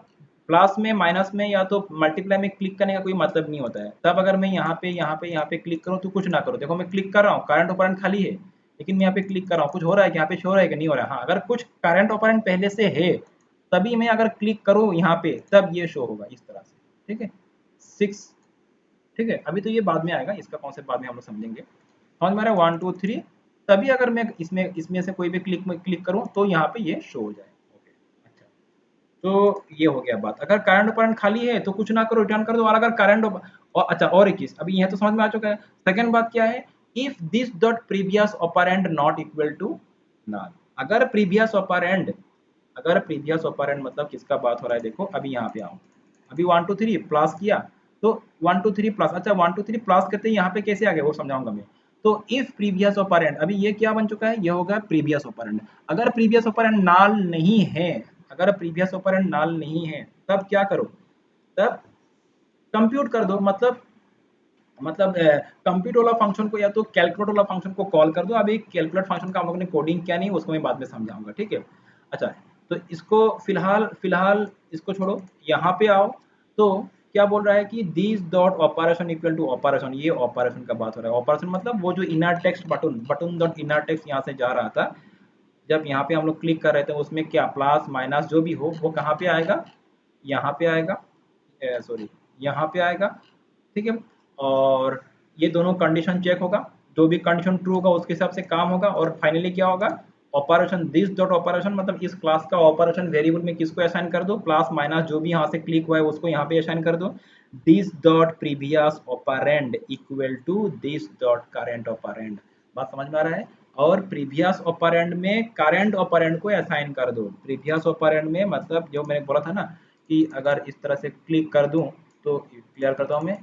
प्लस में माइनस में या तो मल्टीप्लाई में क्लिक करने का कोई मतलब नहीं होता है। तब अगर मैं यहाँ पे क्लिक करूँ तो कुछ ना करो। देखो मैं क्लिक कर रहा हूँ, करंट ऑपरेंड खाली है, लेकिन मैं यहाँ पे क्लिक कर रहा हूँ, कुछ हो रहा है कि यहाँ पे शो हो रहा है कि नहीं हो रहा है। हाँ, अगर कुछ करंट ऑपरेंड पहले से है तभी मैं अगर क्लिक करूँ यहाँ पे तब ये शो होगा इस तरह से, ठीक है। 6, ठीक है। अभी तो ये बाद में आएगा, इसका कॉन्सेप्ट बाद में हम लोग समझेंगे। समझ में आ रहा है, 1 2 3, तभी अगर मैं इसमें इसमें से कोई भी क्लिक करूं तो यहाँ पे ये शो हो जाए। ओके, अच्छा, तो ये हो गया बात। अगर करंट ऑपरेंड खाली है तो कुछ ना करो, रिटर्न कर दो। और अगर करंट और अच्छा, और एक चीज अभी यह तो समझ में आ चुका है। सेकंड बात क्या है, if this dot previous operand not equal to null. अगर प्रीवियस ऑपरेंड, अगर प्रीवियस ऑपरेंड मतलब किसका बात हो रहा है, देखो अभी यहाँ पे आओ, अभी 1 2 3 प्लस किया तो 1 2 3 प्लस, अच्छा 1 2 3 प्लस करते यहाँ पे कैसे आ गया वो समझाऊंगा मैं। तो इफ प्रीवियस ऑपरेंड, अभी ये क्या बन चुका है, ये होगा प्रीवियस ऑपरेंड। अगर प्रीवियस ऑपरेंड नाल नहीं है, अगर प्रीवियस ऑपरेंड नाल नहीं है तब क्या करो, तब कंप्यूट कर दो। मतलब कंप्यूट वाला फंक्शन को या तो कैलकुलेट वाला फंक्शन को कॉल कर दो। अभी कैलकुलेट फंक्शन का हम लोगों ने कोडिंग किया नहीं, उसको मैं बाद में समझाऊंगा, ठीक है। अच्छा, तो इसको फिलहाल फिलहाल इसको छोड़ो, यहाँ पे आओ। तो क्या बोल रहा है कि this dot operation equal to operation, ये ऑपरेशन का बात हो रहा है। ऑपरेशन मतलब वो जो inner text button, button dot inner text यहाँ से जा रहा था, जब यहाँ पे हम लोग क्लिक कर रहे थे उसमें क्या प्लस माइनस जो भी हो वो कहाँ पे आएगा, यहाँ पे आएगा, सॉरी यहाँ पे आएगा, ठीक है। और ये दोनों कंडीशन चेक होगा, जो भी कंडीशन ट्रू होगा उसके हिसाब से काम होगा। और फाइनली क्या होगा, ऑपरेशन दिस डॉट ऑपरेशन मतलब इस क्लास का ऑपरेशन वेरिएबल में किसको असाइन कर दो, प्लस माइनस जो भी यहाँ से क्लिक हुआ है उसको यहाँ पे असाइन कर दो। This dot previous operand equal to this dot current operand. बात समझ में आ रहा है। और प्रीवियस ऑपरेंड में करंट ऑपरेंड को असाइन कर दो। प्रीवियस ऑपरेंड में मतलब जो मैंने बोला था ना कि अगर इस तरह से क्लिक कर दूं, तो क्लियर करता हूं मैं,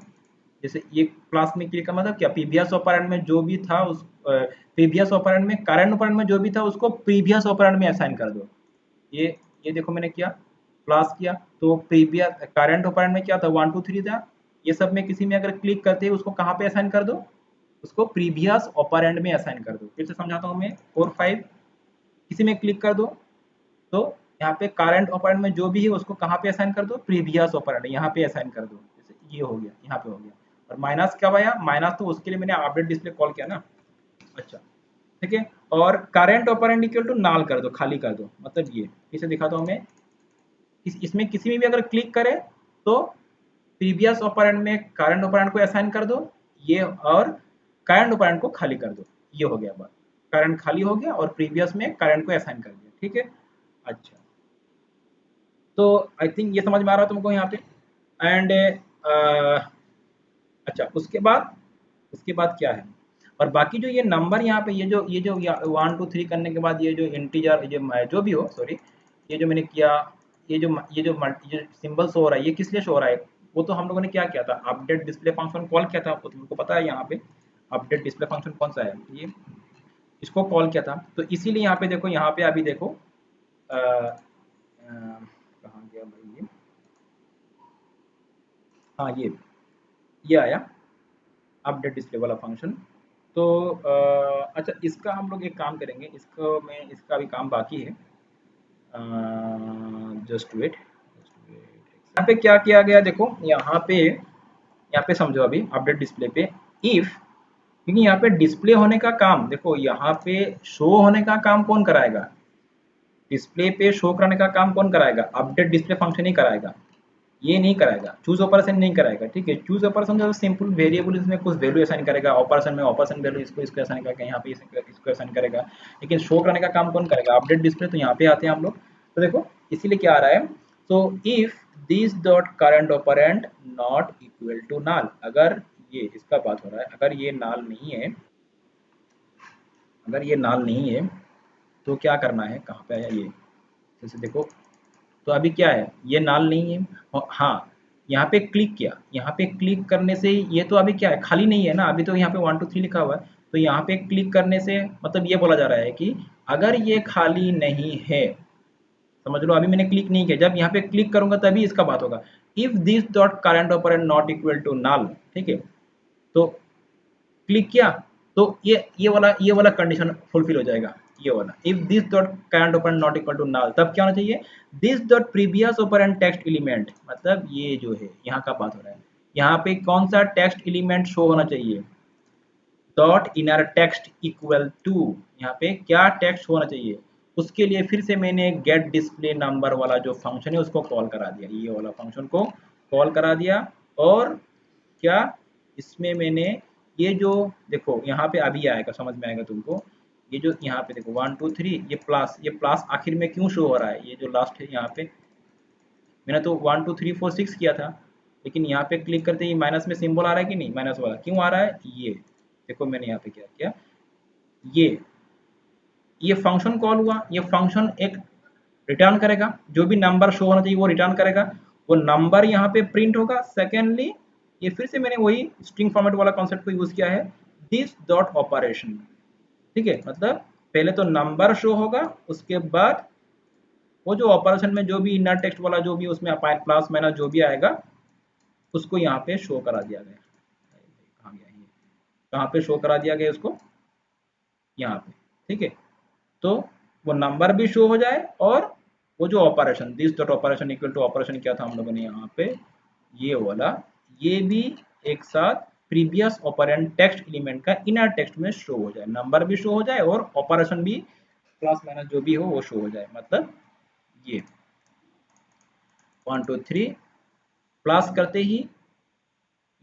जैसे ये क्लास में क्लिक का मतलब क्या, प्रीवियस ऑपरेंड में जो भी था उस प्रीवियस ऑपरेंड में करंट ऑपरेंड में जो भी था उसको प्रीवियस ऑपरेंड में असाइन कर दो। ये देखो मैंने किया, प्लस किया, तो प्रीवियस करंट ऑपरेंड में क्या था 1 2 3 था, ये सब में किसी में अगर क्लिक करते हैं उसको कहाँ पे असाइन कर दो, उसको प्रीवियस ऑपरेंड में असाइन कर दो। फिर से समझाता हूँ मैं, 4 5 किसी में क्लिक कर दो, तो यहाँ पे करंट ऑपरेंड में जो भी है उसको कहाँ पे असाइन कर दो, प्रीवियस ऑपरेंड यहाँ पे असाइन कर दो। जैसे ये हो गया, यहाँ पे हो गया। और माइनस कब आया, माइनस तो उसके लिए मैंने अपडेट डिस्प्ले कॉल किया ना। अच्छा ठीक है, और करंट ऑपरेंड इक्वल टू नाल कर दो, खाली कर दो। मतलब ये इसे दिखाता हूँ मैं, इसमें किसी में भी अगर क्लिक करें तो प्रीवियस ऑपरेंड में करंट ऑपरेंड को असाइन कर दो ये, और करंट ऑपरेंड को खाली कर दो। ये हो गया बात, करंट खाली हो गया और प्रीवियस में करंट को असाइन कर दिया। ठीक है, अच्छा तो आई थिंक ये समझ में आ रहा है तुमको यहाँ पे। एंड अच्छा उसके बाद क्या है, और बाकी जो ये नंबर यहाँ पे ये जो 1 2 3 करने के बाद ये जो इंटीजर जो भी हो, सॉरी, ये जो मैंने किया, ये जो सिंबल शो हो रहा है, ये किस लिए शो हो रहा है, वो तो हम लोगों ने क्या किया था, अपडेट डिस्प्ले फंक्शन कॉल किया था। वो तुमको पता है यहाँ पे अपडेट डिस्प्ले फंक्शन कौन सा है, ये इसको कॉल किया था। तो इसीलिए यहाँ पे देखो, यहाँ पे अभी देखो कहाँ गया भाई ये, हाँ ये आया अपडेट डिस्प्ले वाला फंक्शन। तो अच्छा इसका हम लोग एक काम करेंगे, इसका भी काम बाकी है। जस्ट वेट, यहाँ पे क्या किया गया देखो, यहाँ पे समझो अभी अपडेट डिस्प्ले पे इफ, क्योंकि यहाँ पे डिस्प्ले होने का काम देखो, यहाँ पे शो होने का काम कौन कराएगा, डिस्प्ले पे शो कराने का काम कौन कराएगा, अपडेट डिस्प्ले फंक्शन ही कराएगा, ये नहीं कराएगा, चूज ऑपरेशन नहीं कराएगा। ठीक है, चूज ऑपरेशन जो सिंपल वेरिएबल इसमें कुछ वैल्यू असाइन करेगा, ऑपरेशन में ऑपरेशन वैल्यू इसको असाइन करेगा, यहाँ पे इसको असाइन करेगा, लेकिन शो कराने का काम कौन करेगा, अपडेट डिस्प्ले। तो यहाँ पे आते हैं हम लोग, तो देखो इसीलिए क्या आ रहा है, तो if this dot current operand not equal to null, अगर ये इसका बात हो रहा है, अगर ये नाल नहीं है, अगर ये नाल नहीं है तो क्या करना है, कहाँ पे आया ये, जैसे देखो, तो अभी क्या है, ये नाल नहीं है, और हाँ यहाँ पे क्लिक किया, यहाँ पे क्लिक करने से ये तो अभी क्या है, खाली नहीं है ना, अभी तो यहाँ पे 1 2 3 लिखा हुआ है। तो यहाँ पे क्लिक करने से मतलब ये बोला जा रहा है कि अगर ये खाली नहीं है, समझ लो अभी मैंने क्लिक नहीं किया, जब यहाँ पे क्लिक करूंगा तभी इसका बात होगा। If this dot current operand not equal to null, ठीक है, तो क्लिक किया तो ये वाला कंडीशन फुलफिल हो जाएगा, ये वाला if this dot current operand not equal to null, तब क्या होना चाहिए, this dot previous operand text element, मतलब ये जो है यहाँ का बात हो रहा है, यहाँ पे कौन सा टेक्स्ट एलिमेंट शो होना चाहिए, dot inner text equal to, यहाँ पे क्या टेक्स्ट होना चाहिए, उसके लिए फिर से मैंने गेट डिस्प्ले नंबर वाला जो फंक्शन है उसको कॉल करा दिया, ये वाला फंक्शन को कॉल करा दिया। और क्या इसमें मैंने ये जो देखो यहाँ पे अभी आएगा, समझ में आएगा तुमको, ये जो यहाँ पे देखो 1 2 3 ये प्लस आखिर में क्यों शो हो रहा है, ये जो लास्ट है यहाँ पे मैंने तो 1 2 3 4 6 किया था, लेकिन यहाँ पे क्लिक करते ही माइनस में सिंबल आ रहा है कि नहीं, माइनस वाला क्यों आ रहा है, ये देखो मैंने यहाँ पे क्या किया, ये फंक्शन कॉल हुआ, ये फंक्शन एक रिटर्न करेगा, जो भी नंबर शो होना चाहिए वो रिटर्न करेगा, वो नंबर यहाँ पे प्रिंट होगा। सेकेंडली ये फिर से मैंने वही स्ट्रिंग फॉर्मेट वाला कॉन्सेप्ट को यूज किया है, दिस डॉट ऑपरेशन, ठीक है, मतलब पहले तो नंबर शो होगा, उसके बाद वो जो ऑपरेशन में जो भी इनर टेक्स्ट वाला जो भी उसमें प्लस माइनस जो भी आएगा उसको यहाँ पे शो करा दिया गया, कहाँ गया ये, कहाँ पे शो करा दिया गया उसको, यहाँ पे, ठीक है, तो वो नंबर भी शो हो जाए, और वो जो operation this dot operation equal to operation क्या था हम लोगों ने यहाँ पे, ये वाला, ये भी एक साथ प्रीवियस ऑपरेंड टेक्स्ट एलिमेंट का इनर टेक्स्ट में शो हो जाए, नंबर भी शो हो जाए और ऑपरेशन भी प्लस माइनस जो भी हो वो शो हो जाए। मतलब ये 1 2 3 प्लस करते ही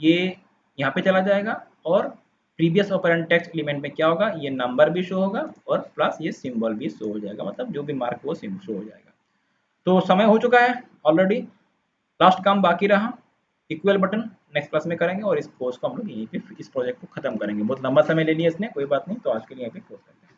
ये यहाँ पे चला जाएगा, और प्रीवियस ऑपरेंड टेक्स्ट एलिमेंट में क्या होगा, ये नंबर भी शो होगा और प्लस ये सिंबल भी शो हो जाएगा, मतलब जो भी मार्क वो सिंबल शो हो जाएगा। तो समय हो चुका है ऑलरेडी, लास्ट काम बाकी रहा, इक्वल बटन नेक्स्ट क्लास में करेंगे, और इस कोर्स को हम लोग यहीं पे इस प्रोजेक्ट को खत्म करेंगे। बहुत लंबा समय ले लिया इसने, कोई बात नहीं, तो आज के लिए यहाँ पे क्लोज करते हैं।